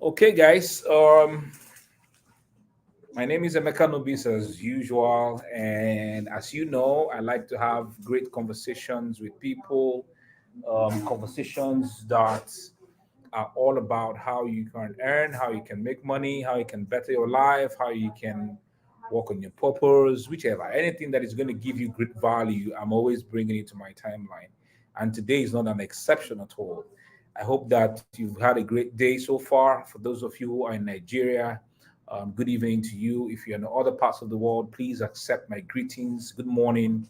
Okay, guys. My name is Emeka Nobis as usual, and as you know, I like to have great conversations with people, conversations that are all about how you can earn, how you can make money, how you can better your life, how you can work on your purpose, whichever, anything that is going to give you great value. I'm always bringing it to my timeline, and today is not an exception at all. I hope that you've had a great day so far. For those of you who are in Nigeria, good evening to you. If you're in other parts of the world, please accept my greetings. Good morning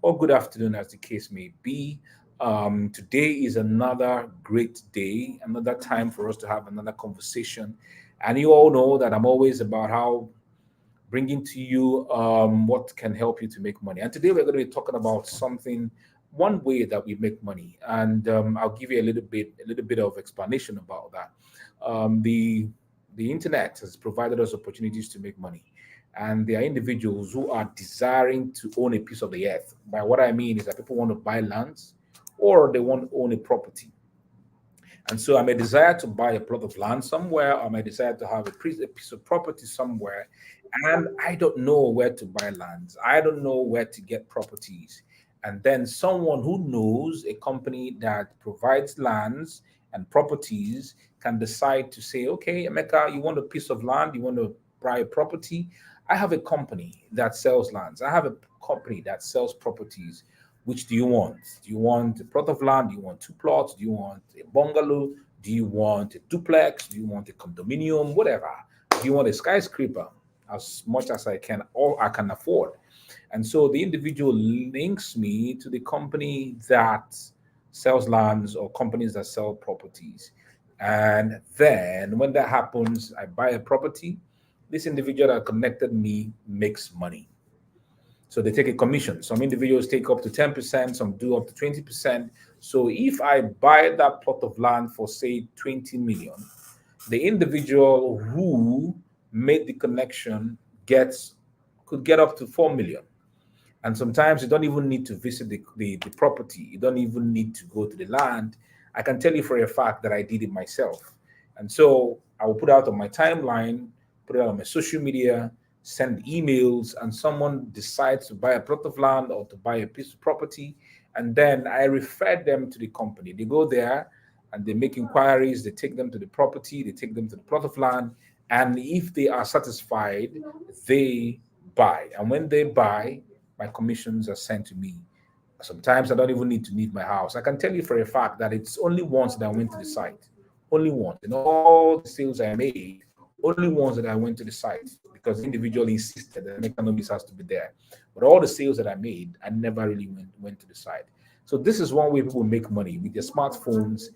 or good afternoon, as the case may be. Today is another great day, another time for us to have another conversation. And you all know that I'm always about how bringing to you what can help you to make money. And today we're going to be talking about something, one way that we make money, and I'll give you a little bit of explanation about that. The internet has provided us opportunities to make money, and there are individuals who are desiring to own a piece of the earth. By what I mean is that people want to buy lands, or they want to own a property. And so I may desire to buy a plot of land somewhere, or I may desire to have a piece of property somewhere, and I don't know where to buy lands. I don't know where to get properties. And then someone who knows a company that provides lands and properties can decide to say, okay, Emeka, you want a piece of land, you want to buy a property. I have a company that sells lands. I have a company that sells properties. Which do you want? Do you want a plot of land? Do you want two plots? Do you want a bungalow? Do you want a duplex? Do you want a condominium? Whatever. Do you want a skyscraper? As much as I can, all I can afford. And so the individual links me to the company that sells lands or companies that sell properties. And then when that happens, I buy a property. This individual that connected me makes money. So they take a commission. Some individuals take up to 10%, some do up to 20%. So if I buy that plot of land for, say, 20 million, the individual who made the connection gets could get up to 4 million. And sometimes you don't even need to visit the property. You don't even need to go to the land. I can tell you for a fact that I did it myself. And so I will put out on my timeline, put it out on my social media, send emails, and someone decides to buy a plot of land or to buy a piece of property. And then I refer them to the company. They go there and they make inquiries, they take them to the property, they take them to the plot of land. And if they are satisfied, they buy. And when they buy, my commissions are sent to me. Sometimes I don't even need to leave my house. I can tell you for a fact that it's only once that I went to the site. Only once. In all the sales I made, only once that I went to the site because the individual insisted that Mechanomics has to be there. But all the sales that I made, I never really went to the site. So this is one way people make money with their smartphones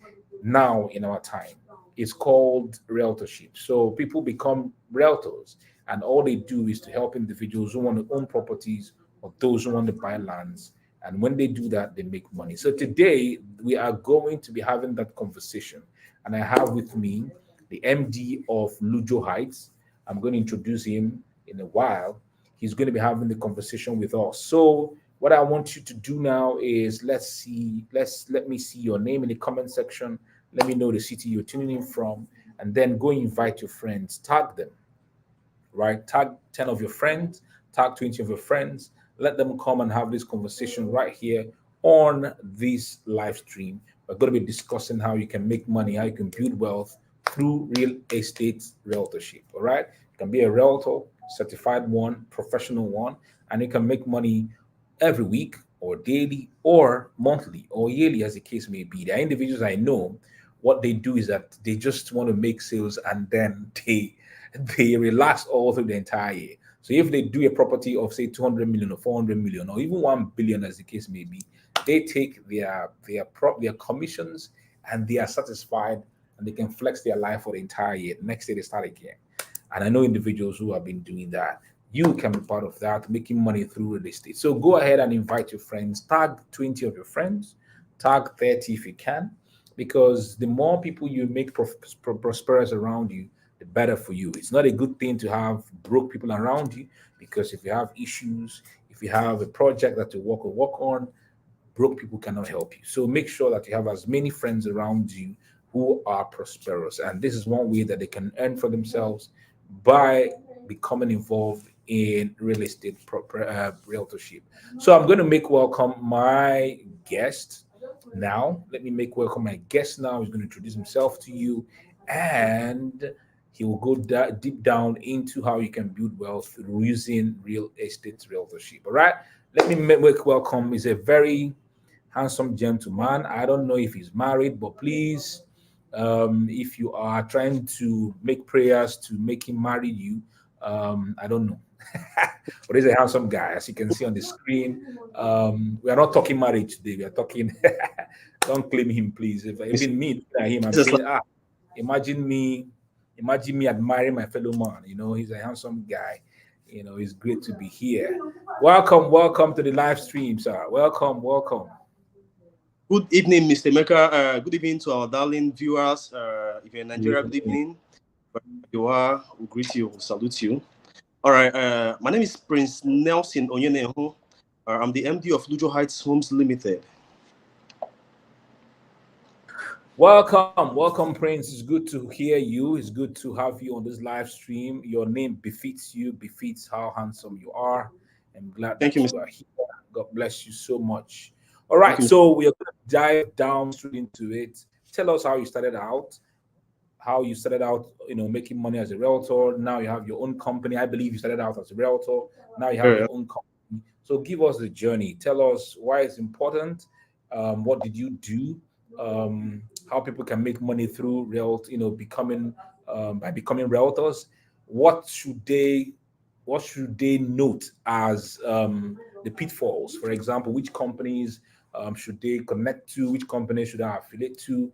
now in our time. It's called Realtorship. So people become realtors, and all they do is to help individuals who want to own properties or those who want to buy lands. And when they do that, they make money. So today we are going to be having that conversation. And I have with me the MD of Lujo Heights. I'm going to introduce him in a while. He's going to be having the conversation with us. So what I want you to do now is let me see your name in the comment section. Let me know the city you're tuning in from, and then go invite your friends, tag them, right? Tag 10 of your friends, tag 20 of your friends. Let them come and have this conversation right here on this live stream. We're going to be discussing how you can make money, how you can build wealth through real estate realtorship. All right. You can be a realtor, certified one, professional one, and you can make money every week or daily or monthly or yearly, as the case may be. There are individuals I know, what they do is that they just want to make sales and then they relax all through the entire year. So if they do a property of say 200 million or 400 million or even 1 billion, as the case may be, they take their commissions and they are satisfied and they can flex their life for the entire year. Next day they start again. And I know individuals who have been doing that. You can be part of that, making money through real estate. So go ahead and invite your friends. Tag 20 of your friends. Tag 30 if you can, because the more people you make prosperous around you, the better for you. It's not a good thing to have broke people around you, because if you have issues, if you have a project that you work on, broke people cannot help you. So make sure that you have as many friends around you who are prosperous. And this is one way that they can earn for themselves by becoming involved in real estate realtorship. So I'm going to make welcome my guest now. Let me make welcome my guest now. He's going to introduce himself to you, and he will go deep down into how you can build wealth through using real estate realtorship. All right. Let me make welcome. He's a very handsome gentleman. I don't know if he's married, but please, if you are trying to make prayers to make him marry you, I don't know. But he's a handsome guy, as you can see on the screen. We are not talking marriage today. We are talking. Don't claim him, please. If Mr. even me looking at him, I'm This is like saying, imagine me, imagine me admiring my fellow man. He's a handsome guy. It's great to be here. Welcome to the live stream, sir. Welcome. good evening, Mr. Mecca. Good evening to our darling viewers. If you're in Nigeria, good Evening. evening. Wherever you are, we greet you, we salute you. All right. My name is Prince Nelson Onyenehu. I'm the MD of Lujo Heights Homes Limited. Welcome, Prince. It's good to hear you. It's good to have you on this live stream. Your name befits you, befits how handsome you are. I'm glad Thank you, that Mr. you are here. God bless you so much. All Thank right, you, Mr. so we are going to dive down straight into it. Tell us how you started out, making money as a realtor. Now you have your own company. I believe you started out as a realtor. Now you have Uh, your own company. So give us the journey. Tell us why it's important. What did you do? How people can make money through becoming by becoming realtors. What should they what should they note as the pitfalls? For example, which companies should they connect to? Which companies should I affiliate to?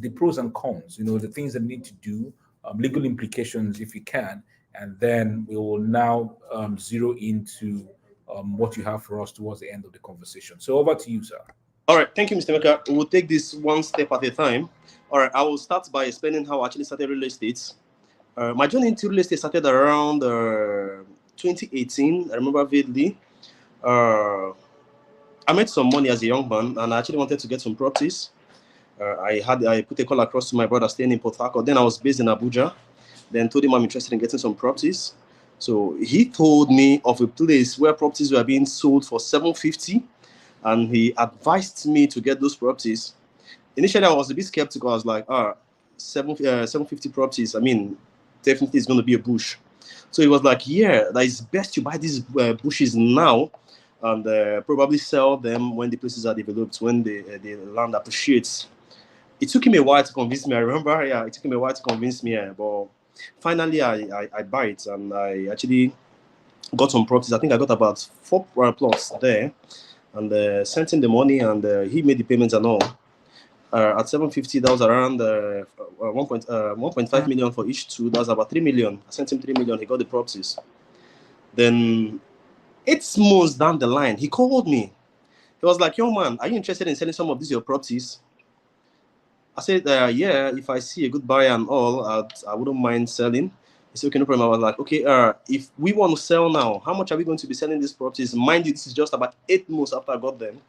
The pros and cons, the things that need to do, legal implications if you can, and then we will now zero into what you have for us towards the end of the conversation. So over to you, sir. all right. Thank you, Mr. Mecca. We'll take this one step at a time. All right. I will start by explaining how I actually started real estate. My journey into real estate started around 2018. I remember vividly. Uh, I made some money as a young man, and I actually wanted to get some properties. I put a call across to my brother staying in Port Harcourt. Then I was based in Abuja. Then told him I'm interested in getting some properties. So he told me of a place where properties were being sold for 750, and he advised me to get those properties. Initially, I was a bit skeptical. I was like, 750 properties. I mean, definitely it's going to be a bush. So he was like, yeah, that is best you buy these bushes now and probably sell them when the places are developed, when the land appreciates. It took him a while to convince me. I remember, yeah, it took him a while to convince me, but finally I buy it and I actually got some properties. I think I got about four plots there and sent him the money and he made the payments and all. At 750, that was around 1.5 million for each two. That was about 3 million. I sent him 3 million. He got the properties. Then 8 months down the line, he called me. He was like, "Yo, man, are you interested in selling some of these your properties?" I said, "Yeah, if I see a good buyer and all, I wouldn't mind selling." He said, "Okay, no problem." I was like, "Okay, if we want to sell now, how much are we going to be selling these properties?" Mind you, this is just about 8 months after I got them.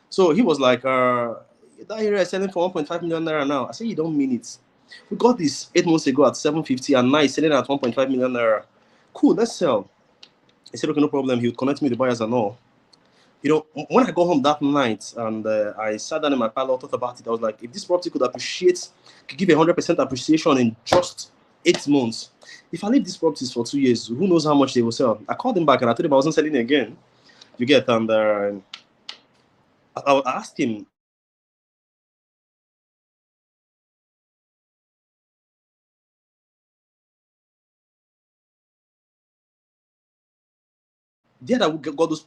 So he was like, that area is selling for 1.5 million naira now. I said, "You don't mean it. We got this 8 months ago at 750 and now it's selling at 1.5 million naira. Cool, let's sell." He said, "Okay, no problem." He would connect me with the buyers and all. When I got home that night and I sat down in my parlor, thought about it, I was like, if this property could give 100% appreciation in just 8 months, if I leave these properties for 2 years, who knows how much they will sell? I called him back and I told him I wasn't selling again. You get, and I asked him, did I got those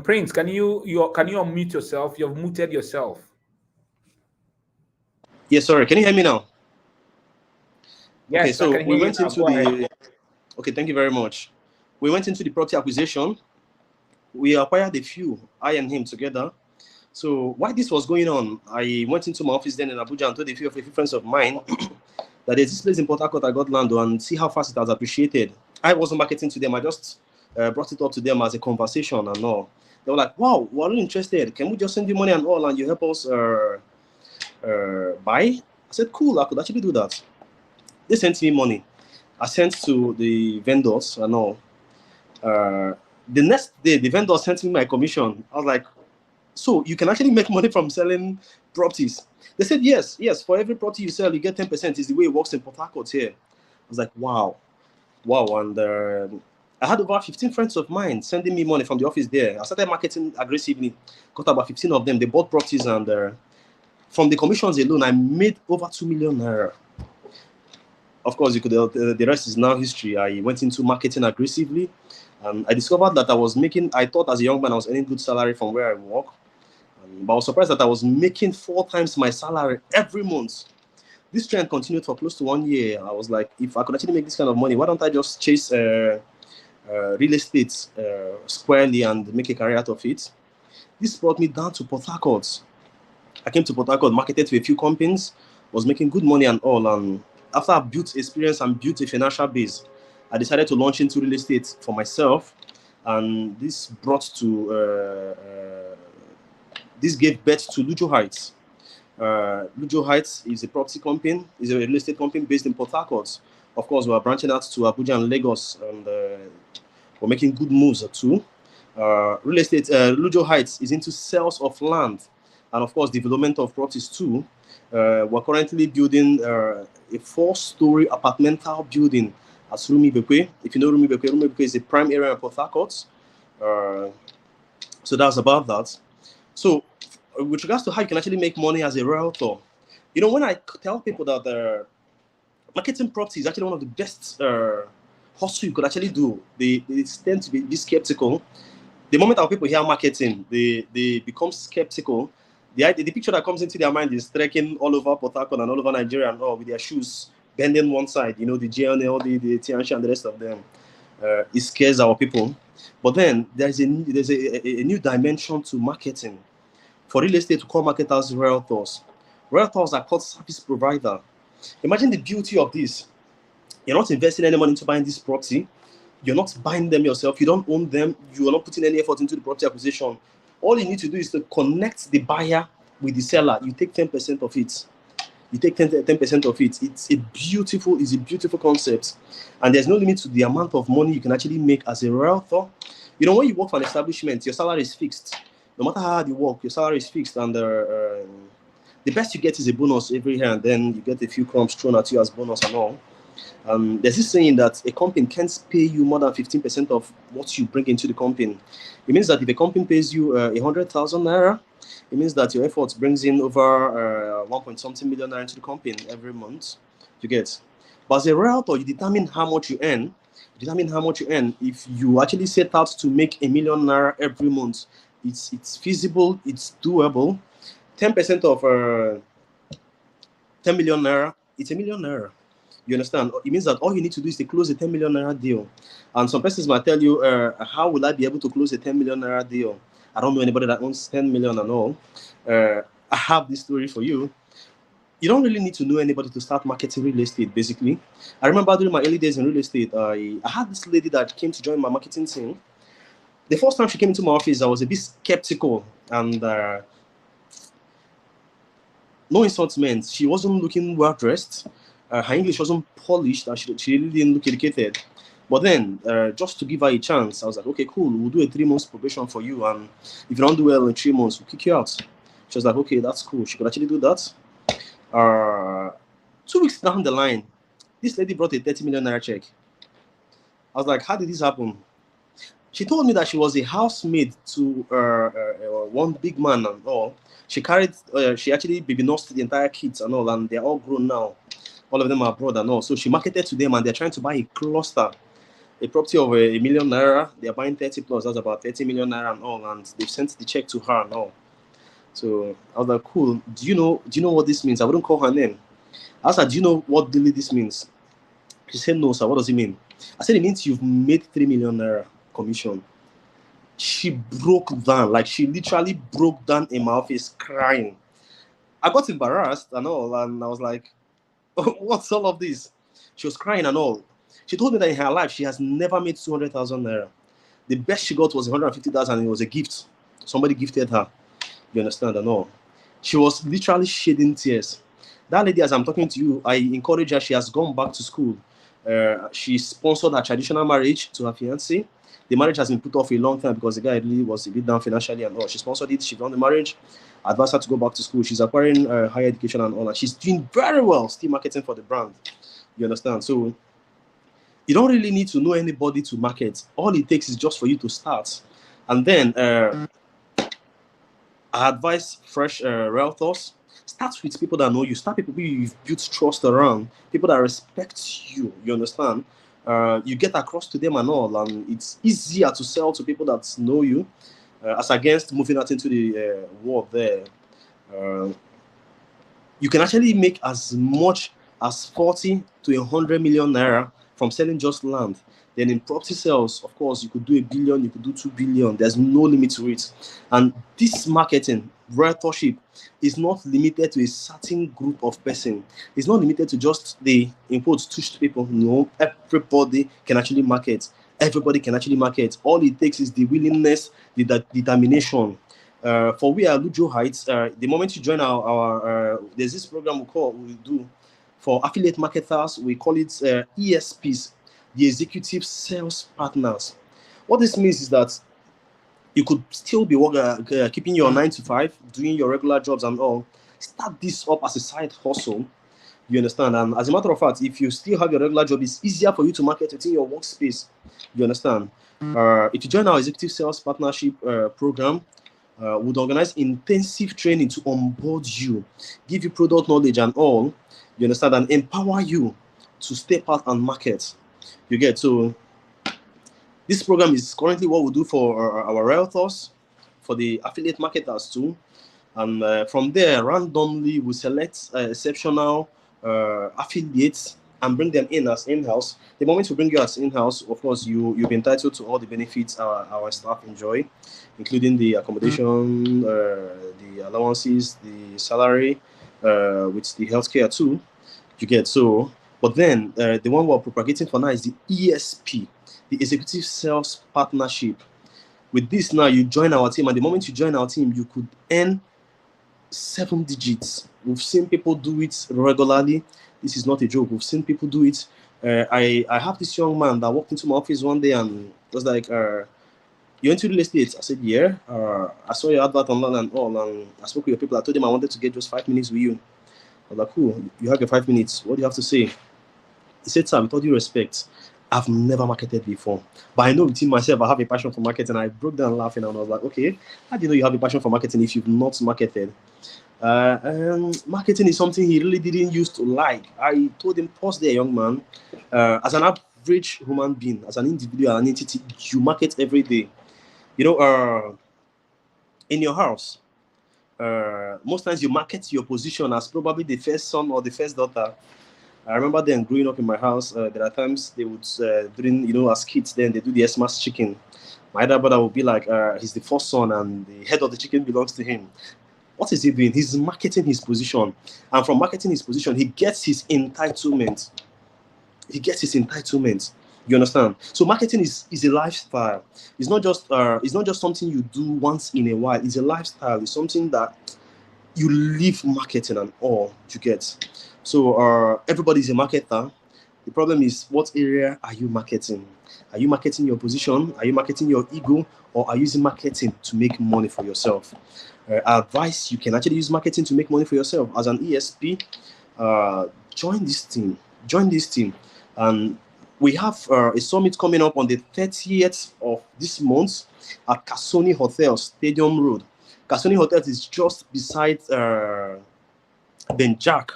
Prince, can you unmute yourself? You've muted yourself. Yes, sorry. Can you hear me now? Okay, Yes, I so can we hear you went now. into Go ahead. the. Okay, thank you very much. We went into the property acquisition. We acquired a few, I and him together. So while this was going on, I went into my office then in Abuja and told a few friends of mine that there's this place in Port Harcourt I got land and see how fast it has appreciated. I wasn't marketing to them. I just brought it up to them as a conversation and all. They were like, "Wow, we're really interested. Can we just send you money and all, and you help us buy?" I said, "Cool, I could actually do that." They sent me money. I sent to the vendors and all. Uh, the next day, the vendor sent me my commission. I was like, "So you can actually make money from selling properties?" They said, "Yes, yes. For every property you sell, you get 10%. Is the way it works in Port Harcourt here." I was like, "Wow, wow!" And I had over 15 friends of mine sending me money from the office there. I started marketing aggressively. Got about 15 of them. They bought properties, and from the commissions alone, I made over 2 million naira. Of course, you could. The rest is now history. I went into marketing aggressively, and I discovered that I was making. I thought as a young man I was earning good salary from where I work, but I was surprised that I was making 4 times my salary every month. This trend continued for close to 1 year. I was like, if I could actually make this kind of money, why don't I just chase real estate squarely and make a career out of it? This brought me down to Port Harcourt. I came to Port Harcourt, marketed to a few companies, was making good money and all. And after I built experience and built a financial base, I decided to launch into real estate for myself. And this gave birth to Lujo Heights. Lujo Heights is a property company, is a real estate company based in Port Harcourt. Of course, we are branching out to Abuja and Lagos, and we're making good moves too. Real estate, Lujo Heights is into sales of land and, of course, development of properties too. We're currently building a 4-story apartmental building at Rumi Bekwe. If you know Rumi Bekwe is a prime area in Port Harcourt. So that's about that. So, with regards to how you can actually make money as a realtor, when I tell people that marketing property is actually one of the best hustle you could actually do, they tend to be skeptical. The moment our people hear marketing, they become skeptical. The picture that comes into their mind is trekking all over Port Harcourt and all over Nigeria and all with their shoes bending one side, the JNL, the Tianshi and the rest of them. It scares our people. But then there's a new dimension to marketing. For real estate, to call marketers realtors. Realtors are called service provider. Imagine the beauty of this. You're not investing any money into buying this property. You're not buying them yourself. You don't own them. You are not putting any effort into the property acquisition. All you need to do is to connect the buyer with the seller. You take 10% of it. You take 10% of it. It's a beautiful concept. And there's no limit to the amount of money you can actually make as a realtor. When you work for an establishment, your salary is fixed. No matter how hard you work, your salary is fixed. And the best you get is a bonus every year. And then you get a few crumbs thrown at you as bonus and all. There's this saying that a company can't pay you more than 15% of what you bring into the company. It means that if a company pays you 100,000 naira, it means that your efforts brings in over 1 point something million naira into the company every month. You get. But as a realtor, you determine how much you earn. If you actually set out to make 1 million naira every month, it's feasible, it's doable. 10% of 10 million naira, it's 1 million naira. You understand? It means that all you need to do is to close a 10 million naira deal. And some persons might tell you, how will I be able to close a 10 million naira deal? I don't know anybody that owns 10 million and all. I have this story for you. You don't really need to know anybody to start marketing real estate, basically. I remember during my early days in real estate, I had this lady that came to join my marketing team. The first time she came into my office, I was a bit skeptical and no insults meant. She wasn't looking well dressed. Her English wasn't polished, and she really didn't look educated. But then, just to give her a chance, I was like, okay, cool, we'll do a 3 months probation for you. And if you don't do well in 3 months, we'll kick you out. She was like, okay, that's cool. She could actually do that. 2 weeks down the line, this lady brought a 30 million naira check. I was like, how did this happen? She told me that she was a housemaid to one big man and all. She actually baby nursed the entire kids and all, and they're all grown now. All of them are abroad and all. So she marketed to them, and they're trying to buy a cluster, a property of 1 million naira. They're buying 30 plus, that's about 30 million naira and all, and they've sent the check to her and all. So I was like, cool. Do you know what this means? I wouldn't call her name. I asked her, do you know what really this means? She said, no, sir. What does it mean? I said, it means you've made 3 million naira commission. She broke down, like she literally broke down in my office crying. I got embarrassed and all, and I was like, what's all of this? She was crying and all. She told me that in her life she has never made 200,000 naira. The best she got was 150,000, and it was a gift. Somebody gifted her. You understand and all. She was literally shedding tears. That lady, as I'm talking to you, I encourage her. She has gone back to school. She sponsored her traditional marriage to her fiance. The marriage has been put off a long time because the guy really was a bit down financially and all. She sponsored it. She found the marriage, advised her to go back to school. She's acquiring higher education and all. And she's doing very well, still marketing for the brand. You understand? So you don't really need to know anybody to market. All it takes is just for you to start. And then I advise fresh realtors, start with people that know you. Start people who you've built trust around, people that respect you. You understand? You get across to them and all, and it's easier to sell to people that know you, as against moving out into the world there. Uh, you can actually make as much as 40 to 100 million naira from selling just land. Then in property sales, of course, you could do 1 billion, you could do 2 billion. There's no limit to it. And this marketing, realtorship, is not limited to a certain group of person. It's not limited to just the in quotes touched people. No, everybody can actually market. Everybody can actually market. All it takes is the willingness, the determination. For we are Lujo Heights, the moment you join our there's this program we do for affiliate marketers. We call it ESPs, the executive sales partners. What this means is that you could still be keeping your 9 to 5, doing your regular jobs and all. Start this up as a side hustle. You understand? And as a matter of fact, if you still have your regular job, it's easier for you to market within your workspace. You understand? If you join our executive sales partnership program, would organize intensive training to onboard you, give you product knowledge and all. You understand? And empower you to step out and market. You get? So this program is currently what we do for our realtors, for the affiliate marketers too. And from there, randomly, we select exceptional affiliates and bring them in as in-house. The moment we bring you as in-house, of course, you'll be entitled to all the benefits our staff enjoy, including the accommodation, the allowances, the salary, with the healthcare too. You get? So, but then the one we're propagating for now is the ESP, the Executive Sales Partnership. With this now, you join our team, and the moment you join our team, you could earn 7 digits. We've seen people do it regularly. This is not a joke. We've seen people do it. I have this young man that walked into my office one day and was like, "You're into real estate?" I said, "Yeah." I saw your advert online and all, and I spoke with your people. I told them I wanted to get just 5 minutes with you. I was like, "Cool, you have your 5 minutes. What do you have to say?" He said, "Sir, with all due respect, I've never marketed before, but I know within myself I have a passion for marketing." I broke down laughing and I was like, "Okay, how do you know you have a passion for marketing if you've not marketed?" Marketing is something he really didn't used to like. I told him, "Pause there, young man. As an average human being, as an individual, an entity, you market every day. You know, in your house, most times you market your position as probably the first son or the first daughter. I remember then growing up in my house, there are times they would, during, as kids, then they do the Xmas chicken. My other brother would be like, he's the first son and the head of the chicken belongs to him. What is he doing? He's marketing his position. And from marketing his position, he gets his entitlement. He gets his entitlement. You understand? So marketing is a lifestyle. It's not just something you do once in a while. It's a lifestyle. It's something that you live marketing and all. You get? So everybody's a marketer. The problem is, what area are you marketing? Are you marketing your position? Are you marketing your ego? Or are you using marketing to make money for yourself? I advise you can actually use marketing to make money for yourself. As an ESP, join this team. Join this team. And we have a summit coming up on the 30th of this month at Kasoni Hotel, Stadium Road. Kasoni Hotel is just beside Ben Jack.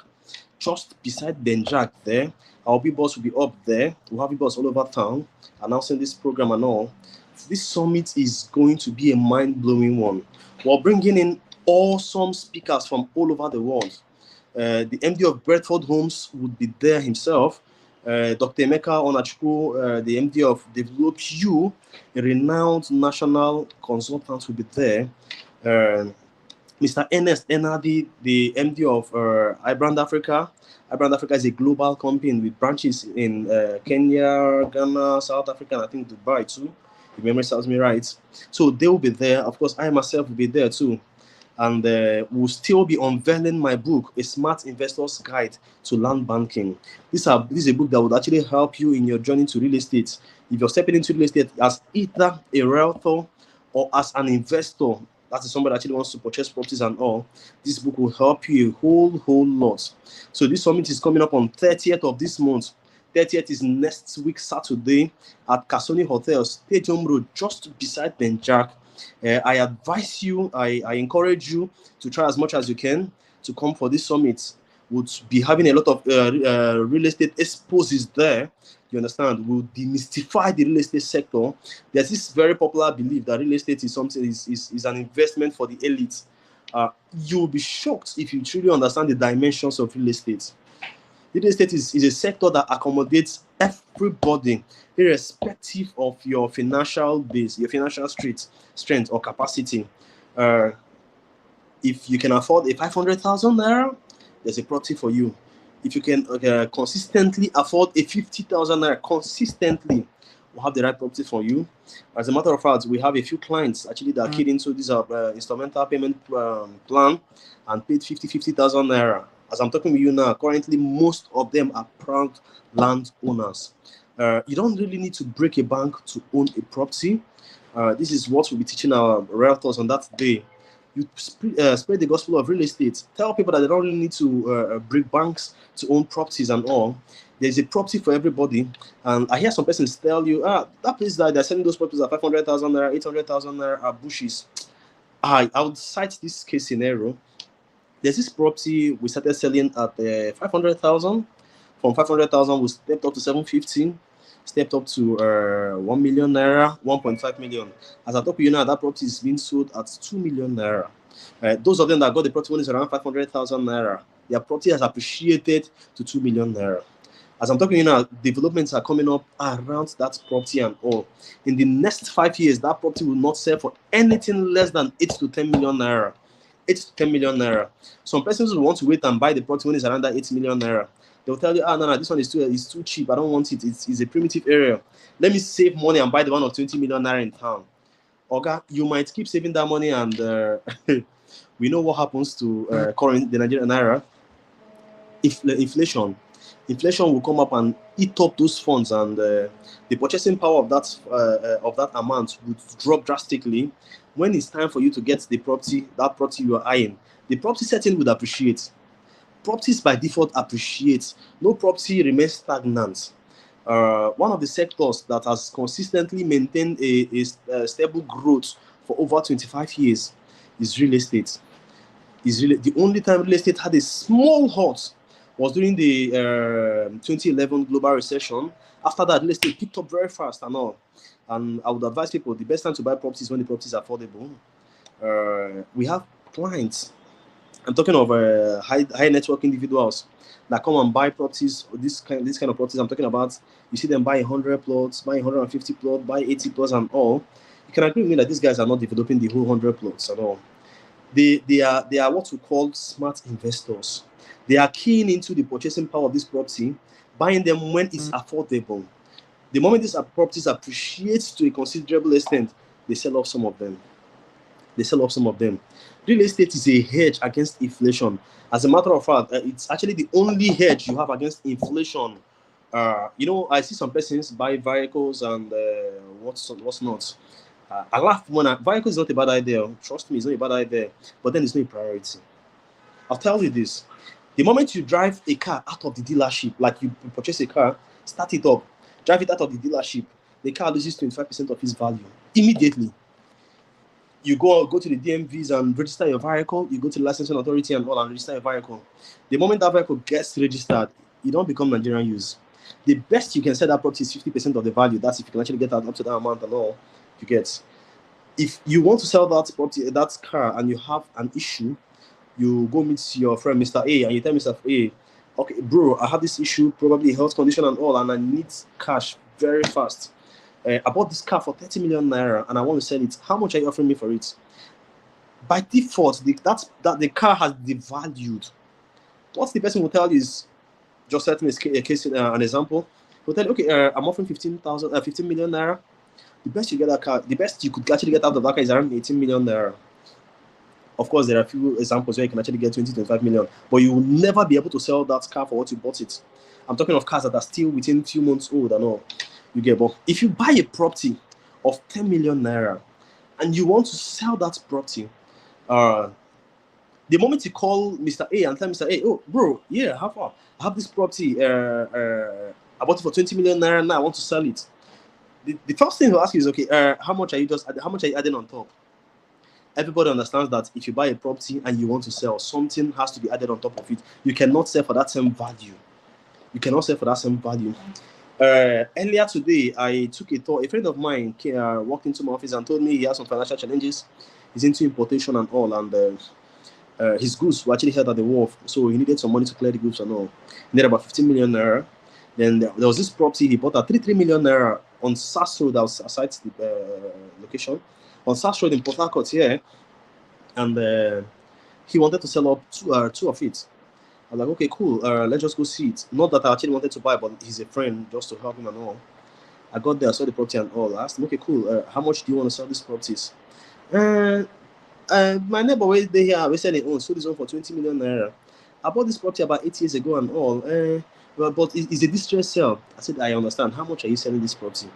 Just beside Ben Jack there. Our billboards will be up there. We'll have billboards all over town announcing this program and all. This summit is going to be a mind-blowing one. We're bringing in awesome speakers from all over the world. The MD of Bradford Homes would be there himself. Dr. Emeka Onachukwu, the MD of Develop You, a renowned national consultant, will be there. Mr. Ernest Enadi, the MD of iBrand Africa. iBrand Africa is a global company with branches in Kenya, Ghana, South Africa, and I think Dubai too, if memory serves me right. So they will be there. Of course, I myself will be there too. And will still be unveiling my book, A Smart Investor's Guide to Land Banking. This is a book that would actually help you in your journey to real estate. If you're stepping into real estate as either a realtor or as an investor, that is somebody that actually wants to purchase properties and all, this book will help you a whole lot. So this summit is coming up on 30th of this month. 30th is next week, Saturday, at Kasoni Hotel, Stadium Road, just beside Ben Jack. I advise you, I encourage you to try as much as you can to come for this summit. We'll be having a lot of real estate exposes there. You understand? We'll demystify the real estate sector. There's this very popular belief that real estate is something is an investment for the elite. You'll be shocked if you truly understand the dimensions of real estate. Real estate is a sector that accommodates everybody, irrespective of your financial base, your financial strength or capacity. Uh, if you can afford a 500,000 naira, there's a property for you. If you can consistently afford a 50,000 naira consistently, we'll have the right property for you. As a matter of fact, we have a few clients actually that keyed into this instrumental payment plan and paid 50,000 naira. As I'm talking with you now, currently most of them are proud land owners. You don't really need to break a bank to own a property. This is what we'll be teaching our realtors on that day. You spread the gospel of real estate. Tell people that they don't really need to break banks to own properties and all. There's a property for everybody. And I hear some persons tell you, that place that they're selling those properties at 500,000 naira, 800,000 naira are bushes. I would cite this case scenario. There's this property we started selling at 500,000. From 500,000, we stepped up to 750, stepped up to 1 million naira, 1.5 million. As I talk to you now, that property is being sold at 2 million naira. Those of them that got the property when it's around 500,000 naira, their property has appreciated to 2 million naira. As I'm talking now, developments are coming up around that property and all. In the next 5 years, that property will not sell for anything less than 8 to 10 million naira. 8 to 10 million naira. Some persons will want to wait and buy the property when it's around that 8 million naira. They'll tell you, no, this one is too cheap. I don't want it. It's a primitive area. Let me save money and buy the one of 20 million naira in town. Okay, you might keep saving that money, and we know what happens to the Nigerian naira. Inflation will come up and eat up those funds, and the purchasing power of that amount would drop drastically. When it's time for you to get that property you are eyeing, the property setting would appreciate. Properties by default appreciate. No property remains stagnant. One of the sectors that has consistently maintained a stable growth for over 25 years is real estate. The only time real estate had a small halt was during the 2011 global recession. After that, real estate picked up very fast and all. And I would advise people the best time to buy properties when the properties are affordable. We have clients. I'm talking of high network individuals that come and buy properties. This kind of properties I'm talking about. You see them buy 100 plots, buy 150 plots, buy 80 plots and all. You can agree with me that these guys are not developing the whole 100 plots at all. They are what we call smart investors. They are keying into the purchasing power of this property, buying them when it's affordable. The moment these properties appreciate to a considerable extent, they sell off some of them. Real estate is a hedge against inflation. As a matter of fact, it's actually the only hedge you have against inflation. I see some persons buy vehicles and what's not. I laugh when vehicles is not a bad idea. Trust me, it's not a bad idea. But then it's not a priority. I'll tell you this. The moment you drive a car out of the dealership, like you purchase a car, start it up, drive it out of the dealership, the car loses 25% of its value immediately. You go to the DMVs and register your vehicle. You go to the licensing authority and all and register your vehicle. The moment that vehicle gets registered, you don't become Nigerian use. The best you can sell that property is 50% of the value. That's if you can actually get up to that amount and all you get. If you want to sell that property, that car, and you have an issue, you go meet your friend Mr. A and you tell Mr. A, okay, bro, I have this issue, probably health condition and all, and I need cash very fast. I bought this car for 30 million naira and I want to sell it. How much are you offering me for it? by default, that the car has devalued. What the person will tell you is, just setting a case, an example. He'll tell you, okay, I'm offering 15 million naira. The best you get that car, the best you could actually get out of that car is around 18 million naira. Of course, there are a few examples where you can actually get 20, 25 million, but you will never be able to sell that car for what you bought it. I'm talking of cars that are still within few months old and all. You get, but if you buy a property of 10 million naira and you want to sell that property, the moment you call Mr. A and tell Mr. A, oh, bro, yeah, how far? I have this property, I bought it for 20 million naira, now I want to sell it. The first thing he'll ask you is, okay, how much are you adding on top? Everybody understands that if you buy a property and you want to sell, something has to be added on top of it. You cannot sell for that same value. You cannot sell for that same value. Earlier today, I took a tour. A friend of mine walked into my office and told me he has some financial challenges. He's into importation and all, and his goods were actually held at the wharf, so he needed some money to clear the goods and all. He needed about 15 million naira. Then there was this property he bought at 3 million naira on SAS Road, that was aside the location, on SAS Road in Port Harcourt here, and he wanted to sell up two of it. I was like, okay, cool. Let's just go see it. Not that I actually wanted to buy, but he's a friend, just to help him and all. I got there, I saw the property and all. I asked him, okay, cool. How much do you want to sell these properties? My neighbor was there here. We selling own. Sold this one for 20 million naira. I bought this property about 8 years ago and all. But it's a distress sale. I said, I understand. How much are you selling this property?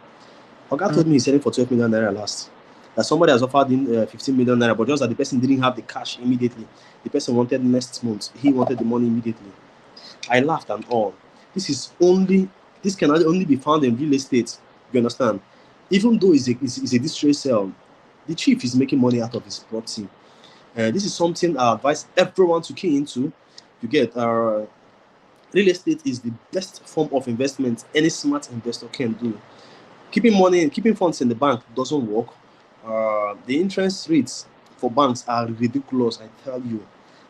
Oga told me he's selling for 12 million naira last. That somebody has offered him 15 million naira, but just that the person didn't have the cash immediately. The person wanted next month. He wanted the money immediately. I laughed and all. This can only be found in real estate. You understand? Even though it's a distress sale, the chief is making money out of his property. This is something I advise everyone to key into. You get, real estate is the best form of investment any smart investor can do. Keeping funds in the bank doesn't work. The interest rates for banks are ridiculous, I tell you.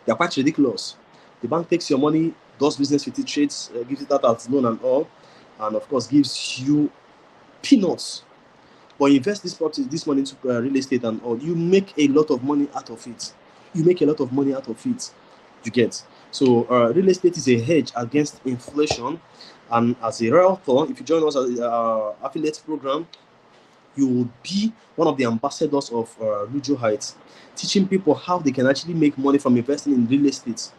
They are quite ridiculous. The bank takes your money, does business with it, trades, gives it out as loan and all, and of course gives you peanuts. But you invest this money into real estate and all, you make a lot of money out of it. You get. So real estate is a hedge against inflation. And as a realtor, if you join us as affiliate program, you will be one of the ambassadors of Rujo Heights, teaching people how they can actually make money from investing in real estate.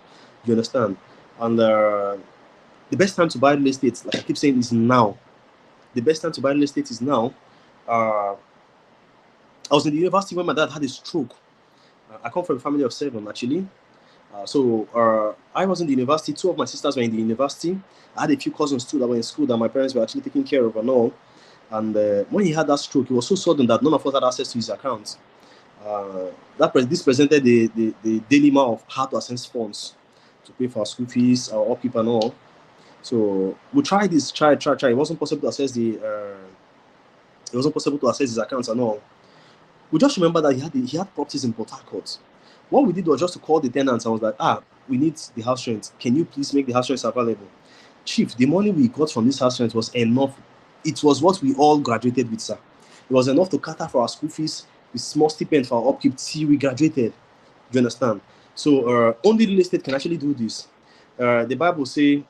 You understand? And the best time to buy real estate, like I keep saying, is now. The best time to buy real estate is now. I was in the university when my dad had a stroke. I come from a family of 7, actually. So I was in the university. 2 of my sisters were in the university. I had a few cousins too that were in school that my parents were actually taking care of and all. And when he had that stroke, it was so sudden that none of us had access to his account. This presented the dilemma of how to access funds to pay for our school fees, our upkeep and all. So we tried this, try. It wasn't possible to access his accounts and all. We just remember that he had properties in Port Harcourt. What we did was just to call the tenants and was like, we need the house rent. Can you please make the house rent available? Chief, the money we got from this house rent was enough. It was what we all graduated with, sir. It was enough to cater for our school fees, with small stipend for our upkeep till we graduated. Do you understand? So only real estate can actually do this. The Bible say,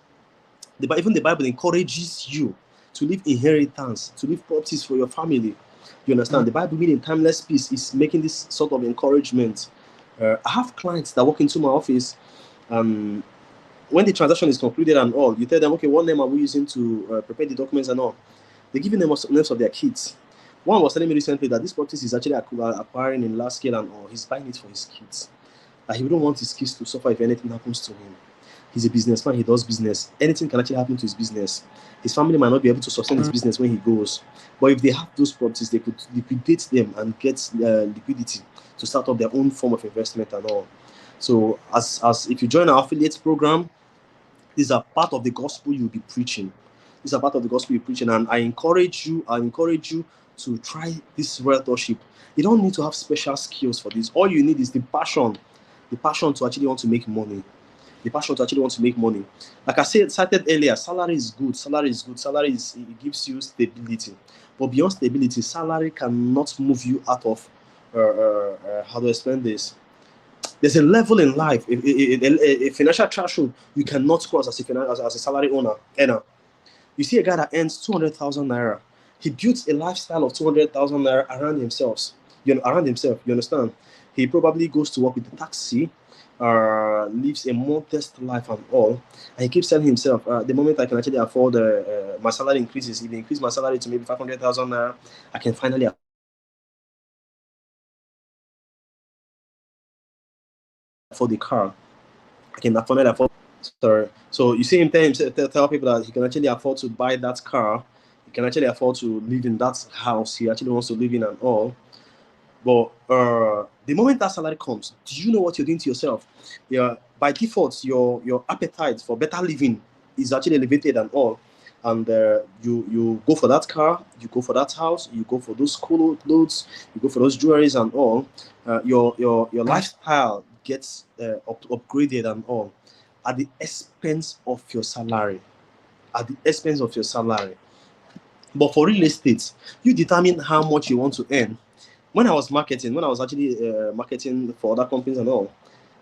even the Bible encourages you to leave inheritance, to leave properties for your family. You understand? The Bible, meaning timeless peace, is making this sort of encouragement. I have clients that walk into my office. When the transaction is concluded and all, you tell them, okay, what name are we using to prepare the documents and all? They give you names of their kids. One was telling me recently that this property is actually acquiring in large scale and all. He's buying it for his kids. He wouldn't want his kids to suffer if anything happens to him. He's a businessman. He does business. Anything can actually happen to his business. His family might not be able to sustain his business when he goes. But if they have those properties, they could liquidate them and get liquidity to start up their own form of investment and all. So as if you join our affiliate program, these are part of the gospel you'll be preaching. And I encourage you to try this Realtorship. You don't need to have special skills for this. All you need is the passion to actually want to make money. Like I cited earlier, salary is good. It gives you stability. But beyond stability, salary cannot move you out of how do I explain this? There's a level in life, a financial threshold you cannot cross as a salary earner. You see a guy that earns 200,000 naira. He built a lifestyle of 200,000 naira around himself. You understand? He probably goes to work with the taxi, lives a modest life and all, and he keeps telling himself, the moment I can actually afford my salary increases, if they increase my salary to maybe 500,000 naira, I can finally afford the car. I can finally afford sorry. So you see him tell people that he can actually afford to buy that car, he can actually afford to live in that house he actually wants to live in and all. But the moment that salary comes, do you know what you're doing to yourself? Yeah, by default, your appetite for better living is actually elevated and all. And you go for that car, you go for that house, you go for those cool clothes, you go for those jewelries and all. Your lifestyle gets upgraded and all at the expense of your salary. At the expense of your salary. But for real estate, you determine how much you want to earn. When I was actually marketing for other companies and all,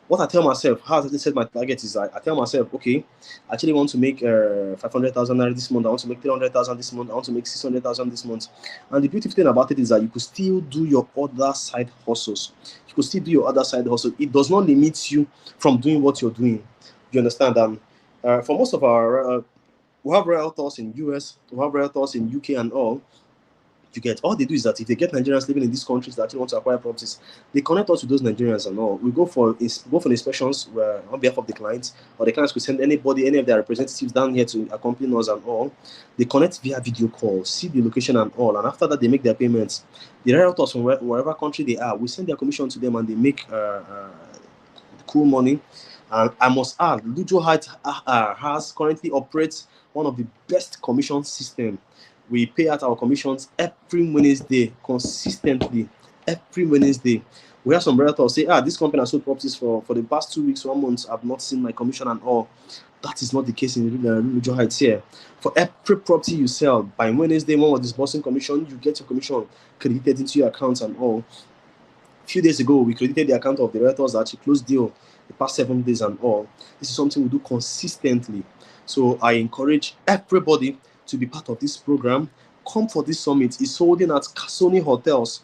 what I tell myself, how I actually set my target is I tell myself, okay, I actually want to make 500,000 naira this month. I want to make 300,000 this month. I want to make 600,000 this month. And the beautiful thing about it is that you could still do your other side hustles. You could still do your other side hustle. It does not limit you from doing what you're doing. You understand? For most of our, we have realtors in US, we have realtors in UK and all. You get all they do is that if they get Nigerians living in these countries that actually want to acquire properties, they connect us with those Nigerians and all. We go for inspections on behalf of the clients, or the clients could send anybody, any of their representatives down here to accompany us and all. They connect via video call, see the location and all, and after that they make their payments. The realtors from wherever country they are, we send their commission to them and they make cool money. And I must add, Lujo Heights has currently operates one of the best commission system. We pay out our commissions every Wednesday consistently. Every Wednesday. We have some realtors say, this company has sold properties for the past 2 weeks, 1 month. I've not seen my commission and all. That is not the case in Lujo Heights here. For every property you sell, by Wednesday, one was disbursing commission, you get your commission credited into your accounts and all. A few days ago, we credited the account of the realtors that actually closed deal the past 7 days and all. This is something we do consistently. So I encourage everybody to be part of this program. Come for this summit. It's holding at Kasoni Hotels,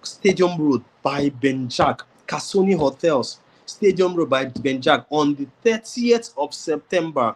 Stadium Road by Benjak. Kasoni Hotels, Stadium Road by Benjak on the 30th of September.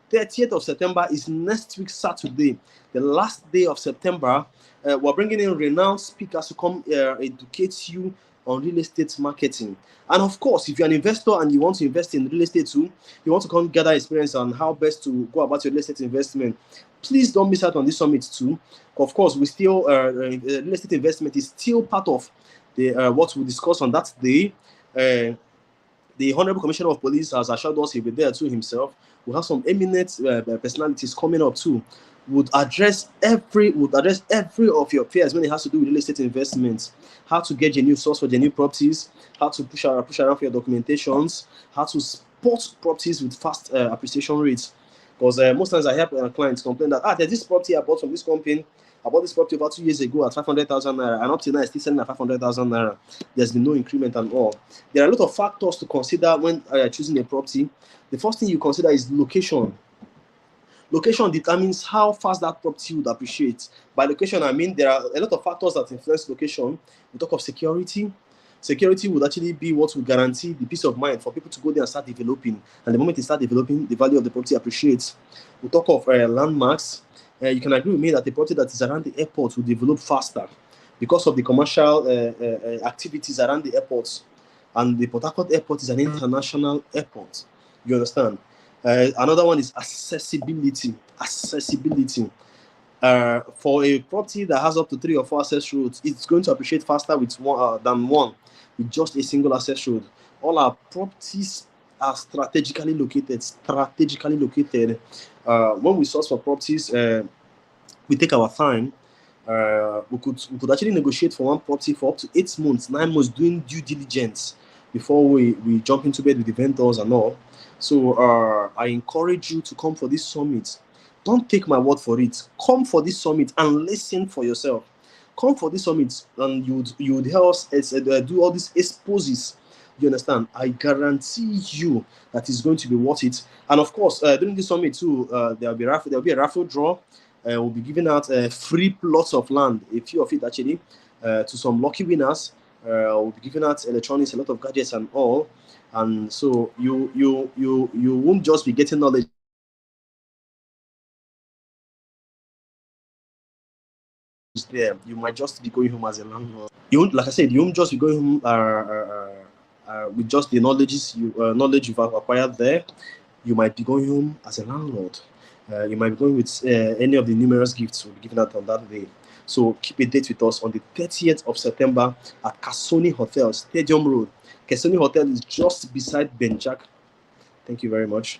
30th of September is next week, Saturday, the last day of September. We're bringing in renowned speakers to come educate you on real estate marketing. And of course, if you're an investor and you want to invest in real estate too, you want to come gather experience on how best to go about your real estate investment, please don't miss out on this summit too. Of course, we still real estate investment is still part of the what we discuss on that day. The Honorable Commissioner of Police has assured us he'll be there too himself. We have some eminent personalities coming up too. Would address every of your fears when it has to do with real estate investments. How to get your new source for your new properties, how to push around for your documentations, how to spot properties with fast appreciation rates. Because most times I help clients complain that there's this property I bought from this company. I bought this property about 2 years ago at 500,000 naira, and up to now it's still selling at 500,000 naira. There's been no increment at all. There are a lot of factors to consider when choosing a property. The first thing you consider is location. Location determines how fast that property would appreciate. By location, I mean there are a lot of factors that influence location. We talk of security. Security would actually be what would guarantee the peace of mind for people to go there and start developing. And the moment they start developing, the value of the property appreciates. We talk of landmarks. You can agree with me that the property that is around the airport will develop faster because of the commercial activities around the airports. And the Port Harcourt airport is an international airport. You understand? Another one is accessibility. Accessibility. For a property that has up to 3 or 4 access roads, it's going to appreciate faster with than one with just a single access road. All our properties are strategically located. When we source for properties, we take our time. We could actually negotiate for one property for up to 8 months, 9 months, doing due diligence before we jump into bed with the vendors and all. So I encourage you to come for this summit. Don't take my word for it. Come for this summit and listen for yourself. Come for this summit and you would help us do all these exposes You understand? I guarantee you that it's going to be worth it. And of course, during this summit too, there'll be a raffle draw. We'll be giving out free plots of land, a few of it actually, to some lucky winners. We'll be giving out electronics, a lot of gadgets and all. And so you won't just be getting knowledge there. You might just be going home as a landlord. You won't, like I said, you won't just be going home with just the knowledge you've acquired there. You might be going home as a landlord. You might be going with any of the numerous gifts we'll be giving out on that day. So keep a date with us on the 30th of September at Kasoni Hotel, Stadium Road. Kasoni Hotel is just beside Benjak. Thank you very much.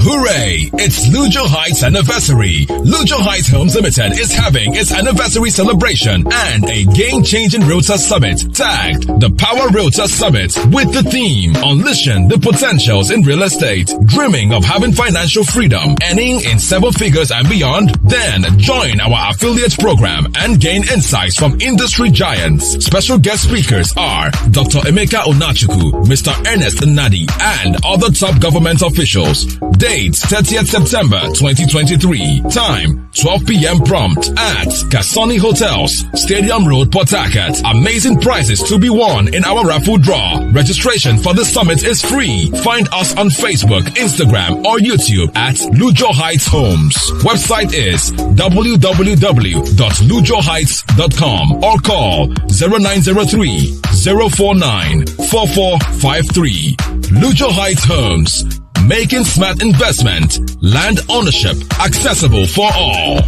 Hooray! It's Lujo Heights anniversary. Lujo Heights Homes Limited is having its anniversary celebration and a game-changing Realtor Summit tagged the Power Realtor Summit with the theme Unleashing the Potentials in Real Estate. Dreaming of having financial freedom, earning in seven figures and beyond? Then join our affiliate program and gain insights from industry giants. Special guest speakers are Dr. Emeka Onachuku, Mr. Ernest Nadi, and other top government officials. Date 30th September 2023. Time 12 p.m. prompt at Kasoni Hotels, Stadium Road, Port Harcourt. Amazing prizes to be won in our raffle draw. Registration for the summit is free. Find us on Facebook, Instagram, or YouTube at Lujo Heights Homes. Website is www.lujoheights.com or call 0903 049 4453. Lujo Heights Homes. Making smart investment, land ownership accessible for all.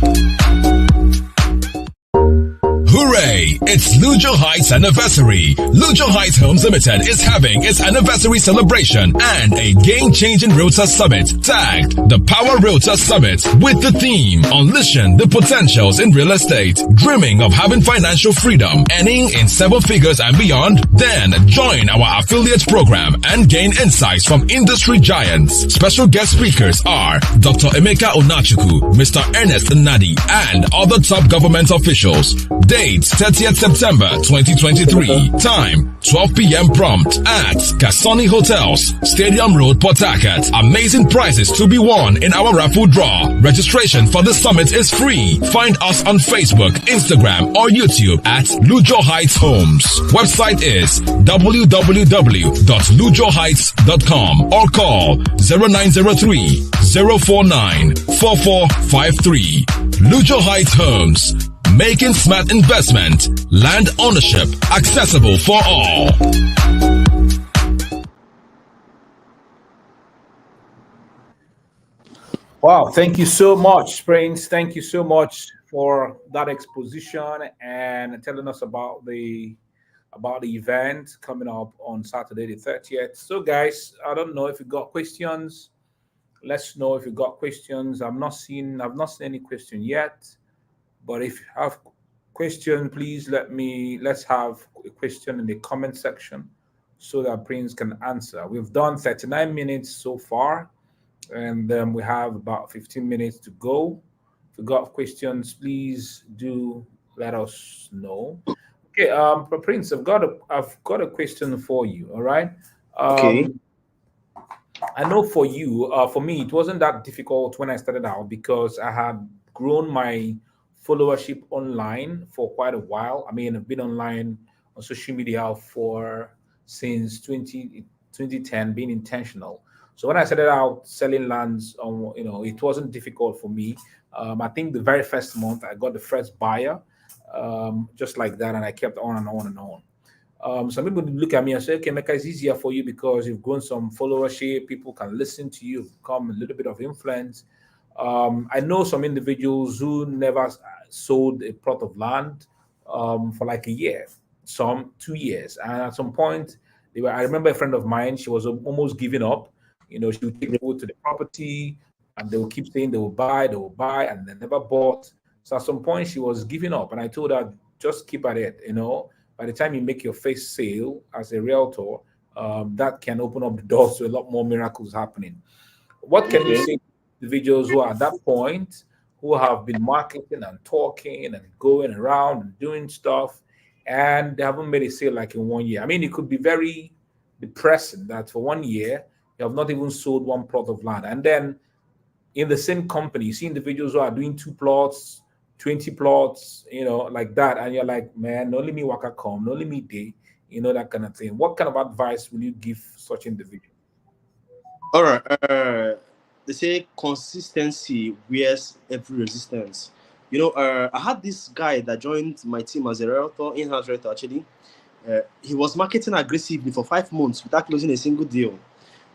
Hooray! It's Lujo Heights anniversary. Lujo Heights Homes Limited is having its anniversary celebration and a game-changing Realtor Summit tagged the Power Realtor Summit with the theme Unleashing the Potentials in Real Estate. Dreaming of having financial freedom, earning in seven figures and beyond? Then join our affiliate program and gain insights from industry giants. Special guest speakers are Dr. Emeka Onachuku, Mr. Ernest Nadi, and other top government officials. Date 30th September 2023. Time 12 p.m. prompt at Kasoni Hotels, Stadium Road, Port Harcourt. Amazing prizes to be won in our raffle draw. Registration for the summit is free. Find us on Facebook, Instagram, or YouTube at Lujo Heights Homes. Website is www.lujoheights.com or call 0903 049 4453. Lujo Heights Homes. Making smart investment, land ownership accessible for all. Wow, thank you so much, Prince. Thank you so much for that exposition and telling us about the event coming up on Saturday the 30th. So guys, I don't know if you got questions. Let's know if you got questions. I've not seen any question yet. But if you have question, please let's have a question in the comment section so that Prince can answer. We've done 39 minutes so far, and we have about 15 minutes to go. If you got questions, please do let us know. Okay, Prince, I've got a question for you. All right. Okay. Um, I know for me, it wasn't that difficult when I started out because I had grown my followership online for quite a while. I mean, I've been online on social media for since 2010, being intentional. So when I started out selling lands, it wasn't difficult for me. I think the very first month I got the first buyer, just like that, and I kept on and on and on. Some people look at me and say, okay, Mecca, it's easier for you because you've grown some followership, people can listen to you, you've become a little bit of influence. I know some individuals who never sold a plot of land for like a year, some 2 years. And at some point, I remember a friend of mine, she was almost giving up. She would take people to the property and they will keep saying they will buy, and they never bought. So at some point, she was giving up. And I told her, just keep at it. By the time you make your first sale as a realtor, that can open up the doors to a lot more miracles happening. What can you Okay. say to individuals who are at that point, who have been marketing and talking and going around and doing stuff, and they haven't made a sale like in 1 year. I mean, it could be very depressing that for 1 year you have not even sold one plot of land, and then in the same company, you see individuals who are doing two plots, 20 plots, like that. And you're like, man, only me waka come, only me day, that kind of thing. What kind of advice will you give such individuals? All right. They say consistency wears every resistance. I had this guy that joined my team as a realtor, in-house realtor actually. He was marketing aggressively for 5 months without closing a single deal.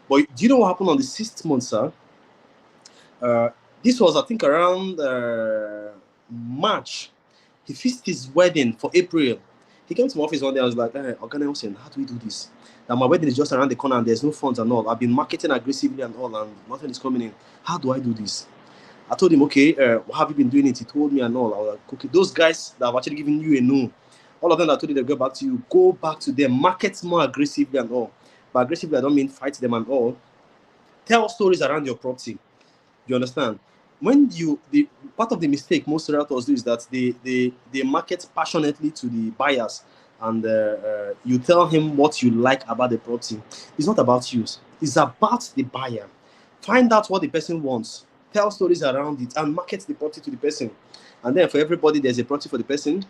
But do you know what happened on the sixth month, sir? Uh, this was, I think, around March. He fixed his wedding for April. He came to my office one day. I was like, Ogana Hussein, how do we do this? That my wedding is just around the corner and there's no funds and all. I've been marketing aggressively and all, and nothing is coming in. How do I do this? I told him, okay, what have you been doing it? He told me and all. I was like, okay, those guys that have actually given you a no, all of them that told you they'll go back to you, go back to them, market more aggressively and all. But aggressively, I don't mean fight them and all. Tell stories around your property. You understand? When the part of the mistake most realtors do is that they market passionately to the buyers, and you tell him what you like about the property. It's not about you. It's about the buyer. Find out what the person wants. Tell stories around it and market the property to the person. And then for everybody, there's a property for the person.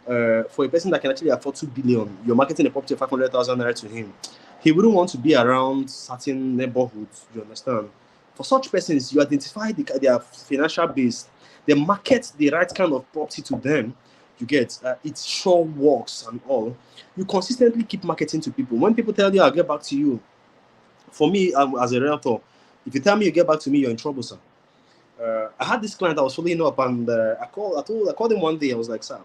For a person that can actually afford 2 billion, you're marketing a property of 500,000 naira to him. He wouldn't want to be around certain neighborhoods. You understand? For such persons, you identify their financial base, they market the right kind of property to them. You get it sure works and all. You consistently keep marketing to people. When people tell you, I'll get back to you. For me, as a realtor, if you tell me you get back to me, you're in trouble, sir. I had this client I was following up, and I called him one day. I was like, sir,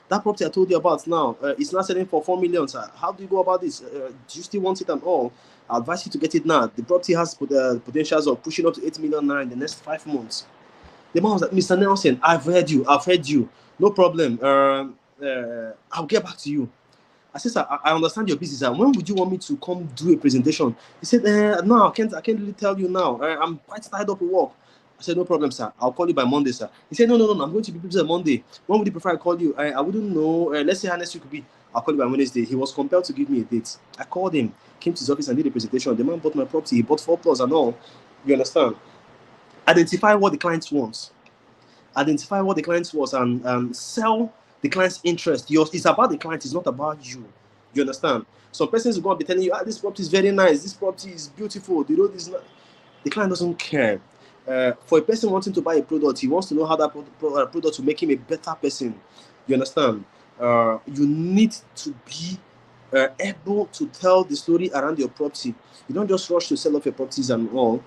that property I told you about now, it's not selling for 4 million, sir. How do you go about this? Do you still want it and all? I advise you to get it now. The property has potentials of pushing up to 8 million naira in the next 5 months. The man was like, Mr. Nelson, I've heard you. No problem. I'll get back to you. I said, sir, I understand your business. When would you want me to come do a presentation? He said, no, I can't really tell you now. I'm quite tied up with work. I said, no problem, sir. I'll call you by Monday, sir. He said, no. I'm going to be busy on Monday. When would you prefer I call you? I wouldn't know. Let's say how next week could be. I'll call you by Wednesday. He was compelled to give me a date. I called him, came to his office and did a presentation. The man bought my property. He bought 4 plots and all. You understand? Identify what the client wants. Identify what the client wants and sell the client's interest. It's about the client. It's not about you. You understand? Some persons will go and be telling you, this property is very nice. This property is beautiful. The road is not. The client doesn't care. For a person wanting to buy a product, he wants to know how that product will make him a better person. You understand? You need to be able to tell the story around your property. You don't just rush to sell off your properties and all.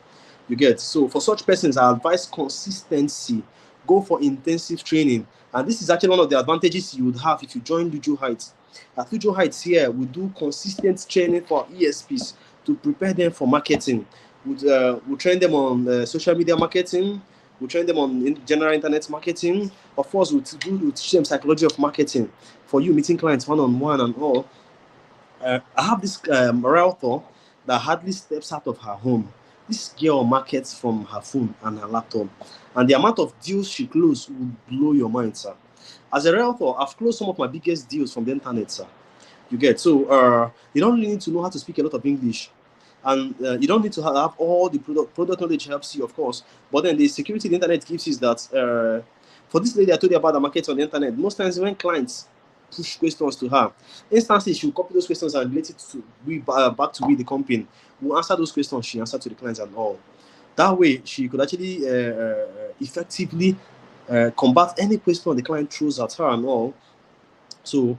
You get? So for such persons, I advise consistency. Go for intensive training. And this is actually one of the advantages you would have if you join Lujo Heights. At Lujo Heights here, we do consistent training for ESPs to prepare them for marketing. We'll train them on social media marketing. We'll train them on general internet marketing. Of course, we'll teach them psychology of marketing for you meeting clients one-on-one and all. I have this realtor that hardly steps out of her home. This girl markets from her phone and her laptop. And the amount of deals she closed will blow your mind, sir. As a realtor, I've closed some of my biggest deals from the internet, sir. You get? So you don't really need to know how to speak a lot of English. And you don't need to have all the product knowledge helps you, of course. But then the security the internet gives is that for this lady I told you about the market on the internet, most times when clients push questions to her, instantly she'll copy those questions and relate it to back to the company. We'll answer those questions she answered to the clients and all. That way, she could actually effectively combat any question the client throws at her and all. So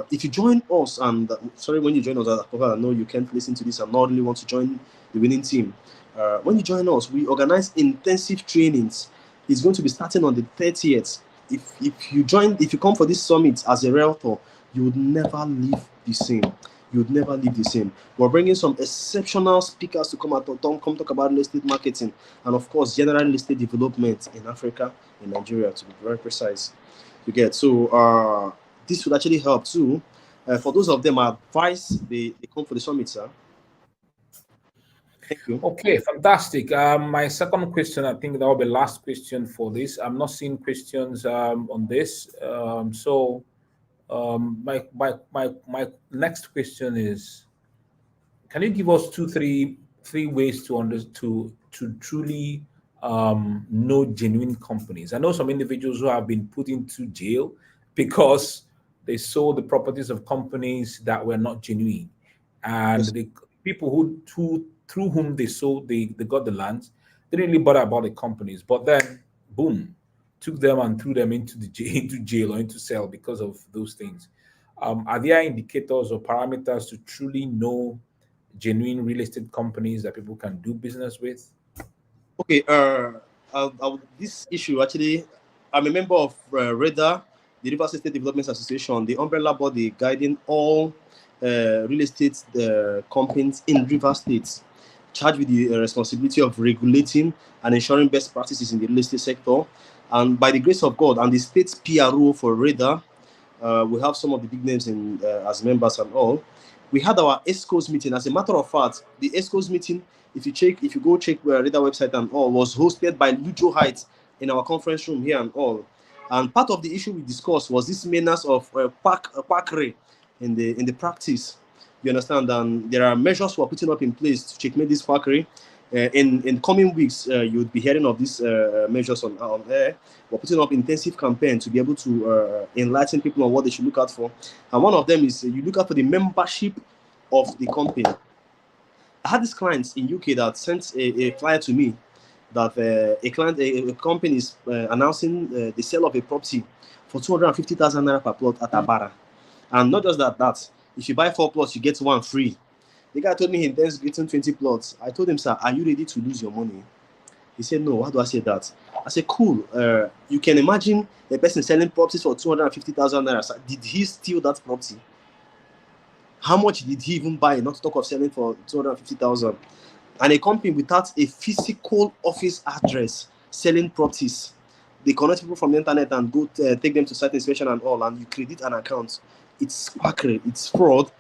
if you join us, and sorry, when you join us, I know you can't listen to this and not really want to join the winning team. When you join us, we organize intensive trainings. It's going to be starting on the 30th. If you come for this summit as a realtor, you would never leave the same. You would never leave the same. We're bringing some exceptional speakers to come talk about real estate marketing and, of course, general real estate development in Africa, in Nigeria, to be very precise. You get? So this would actually help too. For those of them, I advise they come for the summit, sir. Thank you. Okay, fantastic. My second question, I think that will be last question for this. I'm not seeing questions on this. My next question is: can you give us three ways to truly know genuine companies? I know some individuals who have been put into jail because they sold the properties of companies that were not genuine, and Yes. the people who through whom they sold they got the lands, they didn't really bother about the companies, but then boom, took them and threw them into the into jail or into cell because of those things. Are there indicators or parameters to truly know genuine real estate companies that people can do business with? Okay, this issue actually, I'm a member of REDA, the River State Development Association, the umbrella body guiding all real estate companies in River State, charged with the responsibility of regulating and ensuring best practices in the real estate sector. And by the grace of God and the state's PRO for REDA, we have some of the big names in as members and all. We had our ESCOs meeting. As a matter of fact, the ESCOs meeting, if you go check Radar website and all, was hosted by Lujo Heights in our conference room here and all. And part of the issue we discussed was this menace of quackery in the practice. You understand? And there are measures we're putting up in place to checkmate this quackery. In coming weeks, you'll be hearing of these measures on air. We're putting up intensive campaign to be able to enlighten people on what they should look out for. And one of them is you look out for the membership of the company. I had this client in UK that sent a flyer to me that a company is announcing the sale of a property for 250,000 naira per plot at Abara. And not just that, if you buy 4 plots, you get 1 free. The guy told me he intends getting 20 plots. I told him, sir, are you ready to lose your money? He said, no. How do I say that? I said, cool. You can imagine a person selling properties for 250,000 naira. Sir, did he steal that property? How much did he even buy? Not to talk of selling for 250,000. And a company without a physical office address selling properties. They connect people from the internet and go take them to site inspection and all, and you credit an account. It's quackery. It's fraud.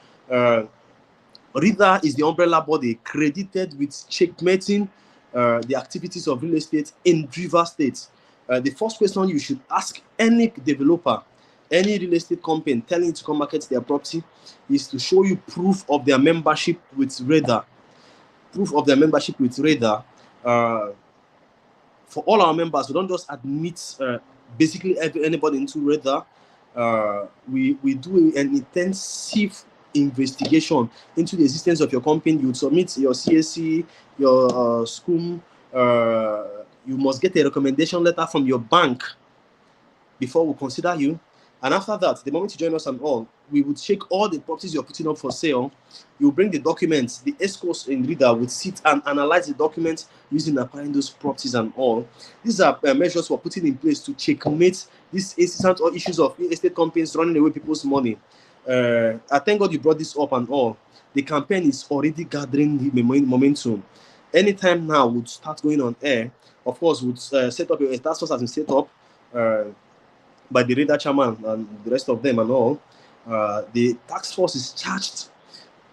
RIDA is the umbrella body credited with checkmating the activities of real estate in River State. The first question you should ask any developer, any real estate company telling you to come market their property is to show you proof of their membership with RIDA. Proof of their membership with RIDA. For all our members, we don't just admit basically anybody into RIDA. We do an intensive investigation into the existence of your company. You submit your CSC, your SCUM. You must get a recommendation letter from your bank before we consider you. And after that, the moment you join us and all, we would check all the properties you're putting up for sale. You bring the documents. The escorts in RIDA would sit and analyze the documents using acquiring those properties and all. These are measures we're putting in place to checkmate these incidents or issues of estate companies running away people's money. I thank God you brought this up and all. The campaign is already gathering the momentum. Anytime now would start going on air. Of course, would set up a task force has been set up by the RIDA chairman and the rest of them and all. The task force is charged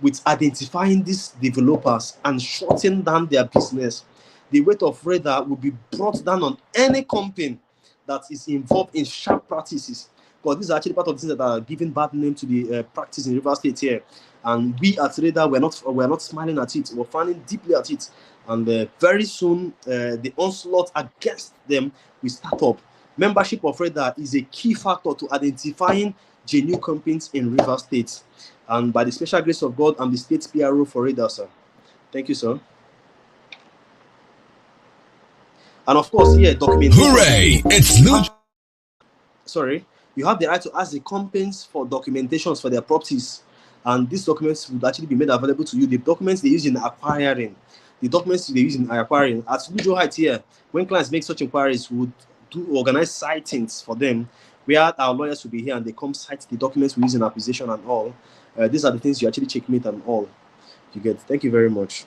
with identifying these developers and shutting down their business. The weight of RIDA will be brought down on any company that is involved in sharp practices. Because these are actually part of things that are giving bad name to the practice in River State here. And we at RIDA, we're not smiling at it. We're frowning deeply at it. And very soon, the onslaught against them will start up. Membership of RIDA is a key factor to identifying genuine companies in River State. And by the special grace of God, I'm the state PRO for RIDA, sir. Thank you, sir. And of course, yeah, documentation. Hooray! It's Lujo. Sorry. You have the right to ask the companies for documentations for their properties. And these documents would actually be made available to you. The documents they use in acquiring. The documents they use in acquiring. At Lujo Heights here, when clients make such inquiries, we would organize sightings for them, where our lawyers will be here and they come cite the documents we use in acquisition and all. These are the things you actually checkmate and all. You get. Thank you very much.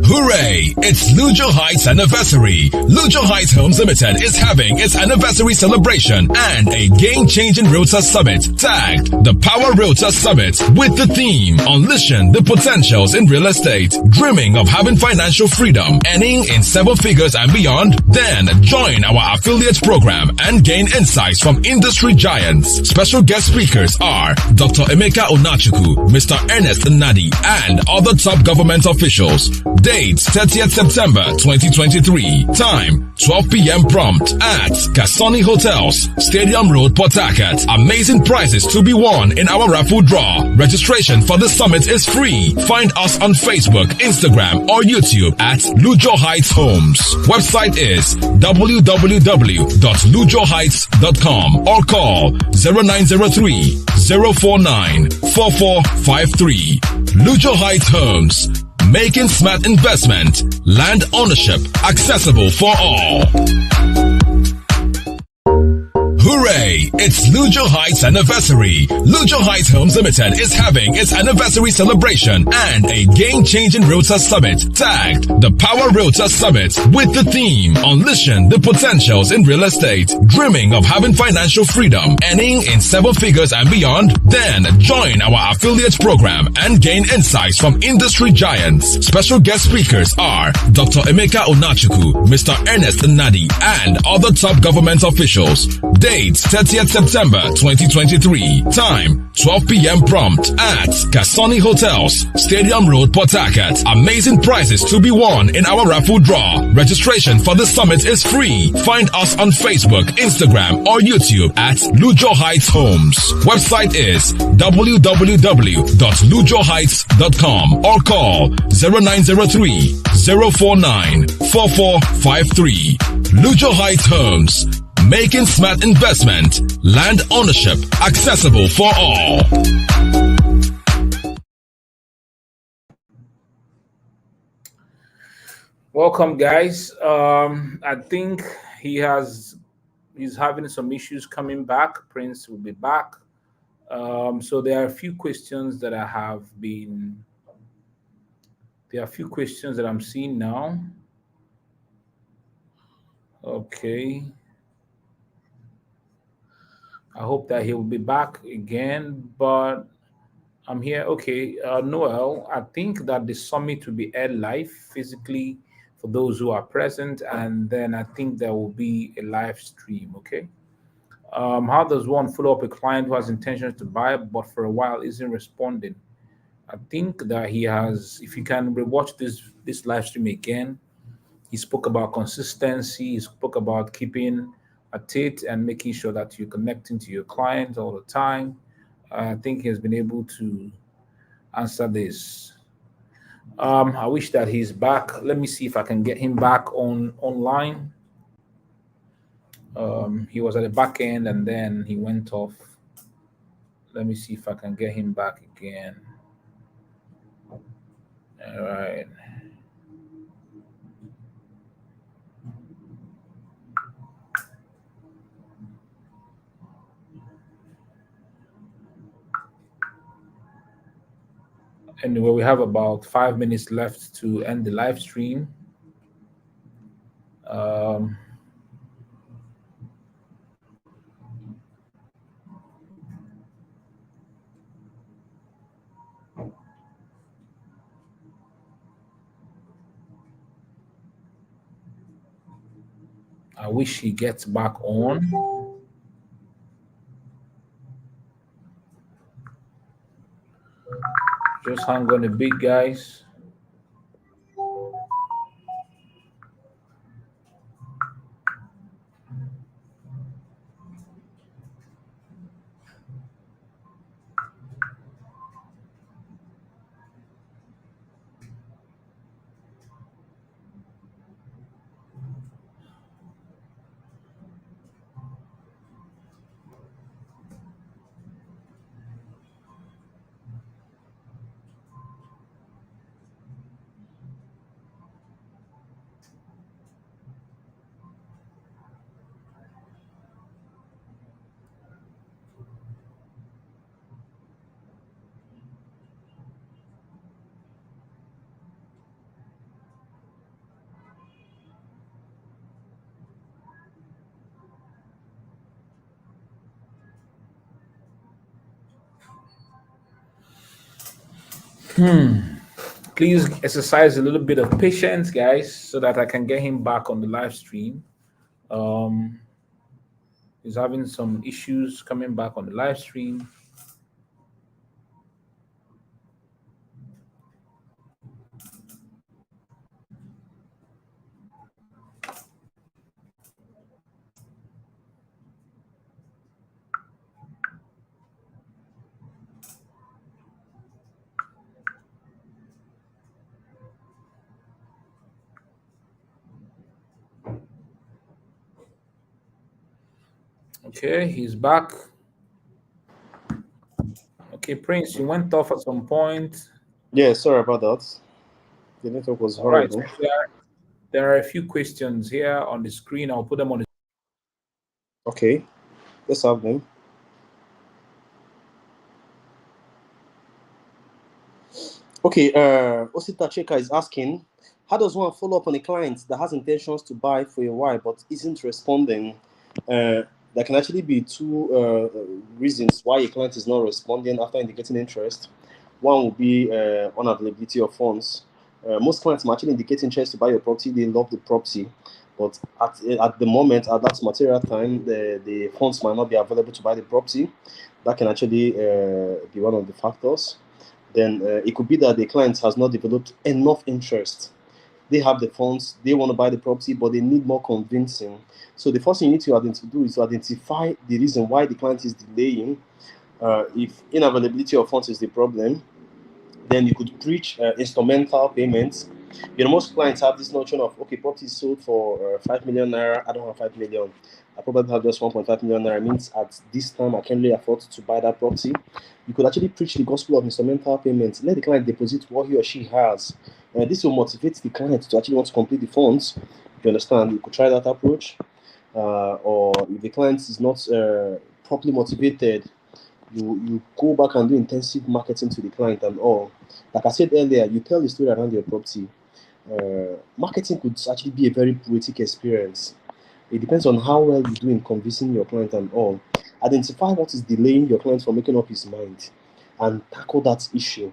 Hooray! It's Lujo Heights anniversary. Lujo Heights Homes Limited is having its anniversary celebration and a game-changing Realtor Summit tagged the Power Realtor Summit with the theme Unleashing the Potentials in Real Estate. Dreaming of having financial freedom, earning in seven figures and beyond? Then join our affiliate program and gain insights from industry giants. Special guest speakers are Dr. Emeka Onachuku, Mr. Ernest Nadi, and other top government officials. Date 30th September 2023. Time 12 p.m. prompt at Kasoni Hotels, Stadium Road, Port Harcourt. Amazing prizes to be won in our raffle draw. Registration for the summit is free. Find us on Facebook, Instagram, or YouTube at Lujo Heights Homes. Website is www.lujoheights.com or call 0903 049 4453. Lujo Heights Homes. Making smart investment, land ownership accessible for all. Hooray! It's Lujo Heights anniversary. Lujo Heights Homes Limited is having its anniversary celebration and a game-changing Realtor Summit tagged the Power Realtor Summit with the theme Unleashing the Potentials in Real Estate. Dreaming of having financial freedom, earning in seven figures and beyond? Then join our affiliate program and gain insights from industry giants. Special guest speakers are Dr. Emeka Onachuku, Mr. Ernest Nadi, and other top government officials. Date 30th September 2023. Time 12 p.m. prompt at Kasoni Hotels, Stadium Road, Port Harcourt. Amazing prizes to be won in our raffle draw. Registration for the summit is free. Find us on Facebook, Instagram, or YouTube at Lujo Heights Homes. Website is www.lujoheights.com or call 0903 049 4453. Lujo Heights Homes. Making smart investment, land ownership accessible for all. Welcome, guys. I think he's having some issues coming back. Prince will be back. So there are a few questions that there are a few questions that I'm seeing now. Okay. I hope that he will be back again, but I'm here. Okay, Noel, I think that the summit will be aired live physically for those who are present, and then I think there will be a live stream. Okay. How does one follow up a client who has intentions to buy but for a while isn't responding? I think that he has. If you can rewatch this live stream again, he spoke about consistency. He spoke about keeping at it and making sure that you're connecting to your client all the time. I think he has been able to answer this. I wish that he's back. Let me see if I can get him back online. He was at the back end and then he went off. Let me see if I can get him back again. All right. Anyway, we have about 5 minutes left to end the live stream. Um, I wish he gets back on. Just hang on a bit, guys. Please exercise a little bit of patience, guys, so that I can get him back on the live stream. Um, he's having some issues coming back on the live stream. Okay, he's back. Okay, Prince, you went off at some point. Yeah, sorry about that. The network was All right, so horrible. there are a few questions here on the screen. I'll put them on the Okay, let's have them. Okay, Osita Cheka is asking, how does one follow up on a client that has intentions to buy for a while but isn't responding? There can actually be two reasons why a client is not responding after indicating interest. One would be unavailability of funds. Most clients might actually indicate interest to buy your property. They love the property, but at the moment, at that material time, the funds might not be available to buy the property. That can actually be one of the factors. Then it could be that the client has not developed enough interest. They have the funds, they want to buy the property, but they need more convincing. So the first thing you need to do is to identify the reason why the client is delaying. If inavailability of funds is the problem, then you could preach instrumental payments. Most clients have this notion of, okay, property is sold for 5 million naira. I don't have 5 million. I probably have just 1.5 million naira. Means at this time I can't really afford to buy that property. You could actually preach the gospel of instrumental payments. Let the client deposit what he or she has. This will motivate the client to actually want to complete the funds. You understand? You could try that approach. Or if the client is not properly motivated, you go back and do intensive marketing to the client and all. Like I said earlier, you tell the story around your property. Marketing could actually be a very poetic experience. It depends on how well you do in convincing your client and all. Identify what is delaying your client from making up his mind and tackle that issue.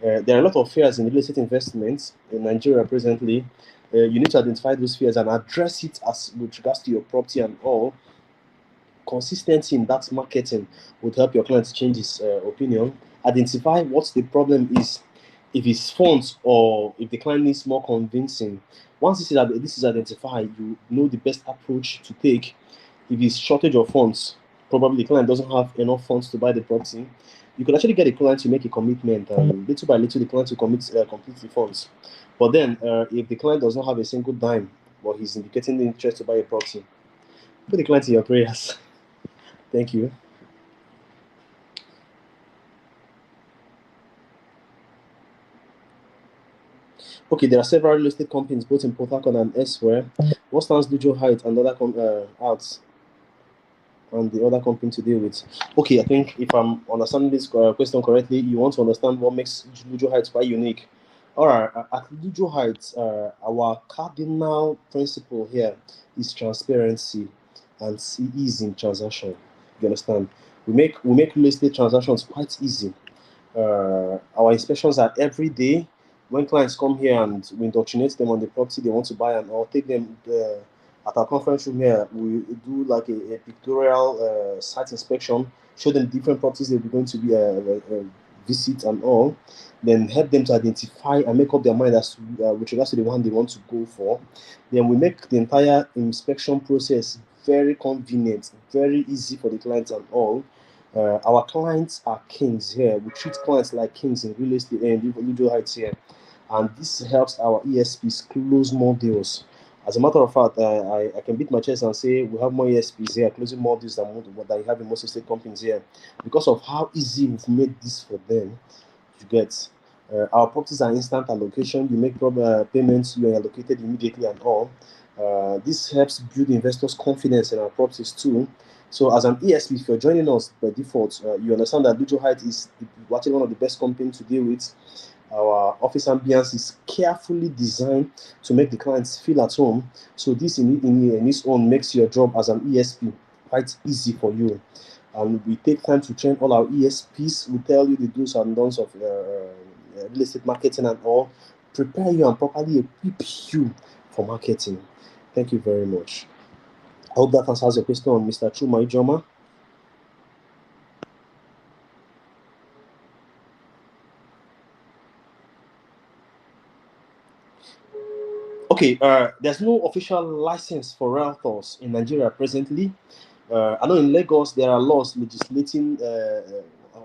There are a lot of fears in real estate investments in Nigeria presently. You need to identify those fears and address it as with regards to your property and all. Consistency in that marketing would help your client change his opinion. Identify what the problem is, if it's funds or if the client needs more convincing. Once this is identified, you know the best approach to take. If it's shortage of funds, probably the client doesn't have enough funds to buy the property. You could actually get a client to make a commitment, and little by little, the client will complete the funds. But then, if the client does not have a single dime, but he's indicating the interest to buy a property, put the client in your prayers. Thank you. Okay, there are several real estate companies both in Port Harcourt and elsewhere. What stands Lujo Heights and out and the other company to deal with? Okay, I think if I'm understanding this question correctly, you want to understand what makes Lujo Heights quite unique. All right, at Lujo Heights, our cardinal principle here is transparency and ease in transaction. You understand? We make real estate transactions quite easy. Our inspections are every day. When clients come here and we indoctrinate them on the property they want to buy, and I'll take them at our conference room here, we do like a pictorial site inspection, show them different properties they'll be going to be visit and all, then help them to identify and make up their mind as with regards to the one they want to go for. Then we make the entire inspection process very convenient, very easy for the clients and all. Our clients are kings here. We treat clients like kings in real estate and Lujo Heights here, and this helps our ESPs close more deals. As a matter of fact, I can beat my chest and say we have more ESPs here closing more deals than what I have in most estate companies here because of how easy we've made this for them. You get. Our properties are instant allocation. You make payments, you are allocated immediately and all. This helps build investors' confidence in our properties too. So, as an ESP, if you're joining us by default, you understand that Lujo Heights is actually one of the best companies to deal with. Our office ambience is carefully designed to make the clients feel at home. So, this in its own makes your job as an ESP quite easy for you. And we take time to train all our ESPs. We tell you the do's and don'ts of real estate marketing and all, prepare you and properly equip you for marketing. Thank you very much. I hope that answers your question on Mr. Chuma Ijoma. Okay, there's no official license for realtors in Nigeria presently. I know in Lagos there are laws legislating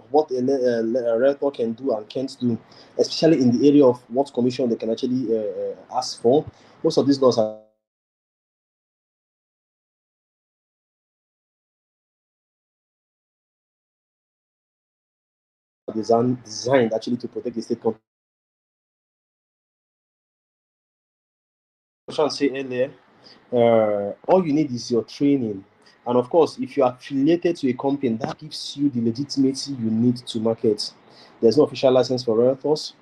what a realtor can do and can't do, especially in the area of what commission they can actually ask for. Most of these laws are designed actually to protect the state company. I say earlier, all you need is your training. And of course, if you are affiliated to a company, that gives you the legitimacy you need to market. There's no official license for realtors.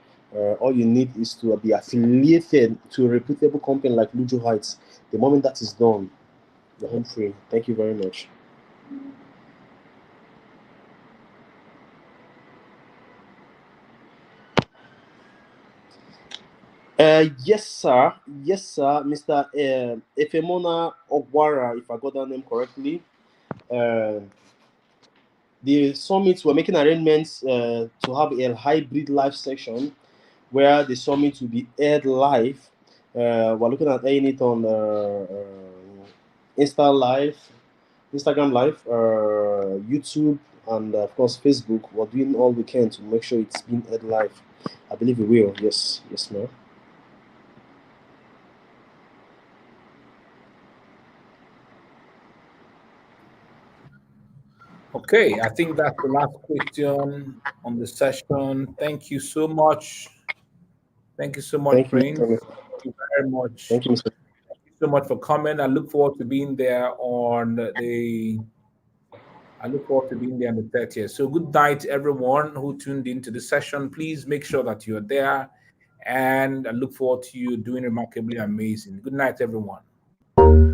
All you need is to be affiliated to a reputable company like Lujo Heights. The moment that is done, you're home free. Thank you very much. Yes, sir. Yes, sir. Mr. Efemona Ogwara, if I got that name correctly. The summit, we're making arrangements to have a hybrid live section where the summit will be aired live. We're looking at airing it on Instagram Live, YouTube, and of course Facebook. We're doing all we can to make sure it's being aired live. I believe we will. Yes, ma'am. Okay, I think that's the last question on the session. Thank you so much. Thank you so much, Prince. Thank you very much. Thank you, Mr. Thank you so much for coming. I look forward to being there on the 30th. So good night, everyone who tuned into the session. Please make sure that you're there, and I look forward to you doing remarkably amazing. Good night, everyone.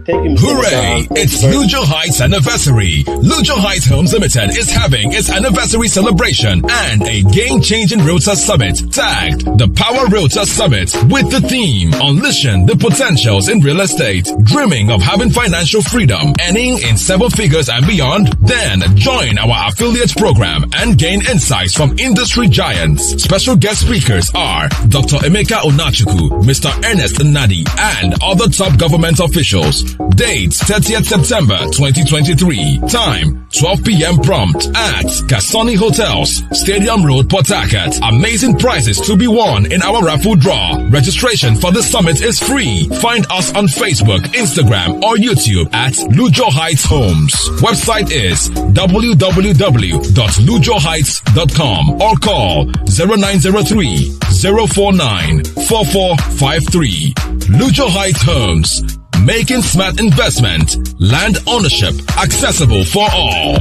Thank you, Mr. Hooray! It's Lujo Heights anniversary. Lujo Heights Homes Limited is having its anniversary celebration and a game-changing Realtor Summit tagged the Power Realtor Summit with the theme Unleashing the Potentials in Real Estate. Dreaming of having financial freedom, earning in 7 figures and beyond? Then join our affiliate program and gain insights from industry giants. Special guest speakers are Dr. Emeka Onachuku, Mr. Ernest Nadi, and other top government officials. Dates 30th September 2023. Time 12 p.m. prompt at Kasoni Hotels, Stadium Road, Port Harcourt. Amazing prizes to be won in our raffle draw. Registration for the summit is free. Find us on Facebook, Instagram, or YouTube at Lujo Heights Homes. Website is www.lujoheights.com or call 0903 049 4453. Lujo Heights Homes. Making smart investment, land ownership accessible for all.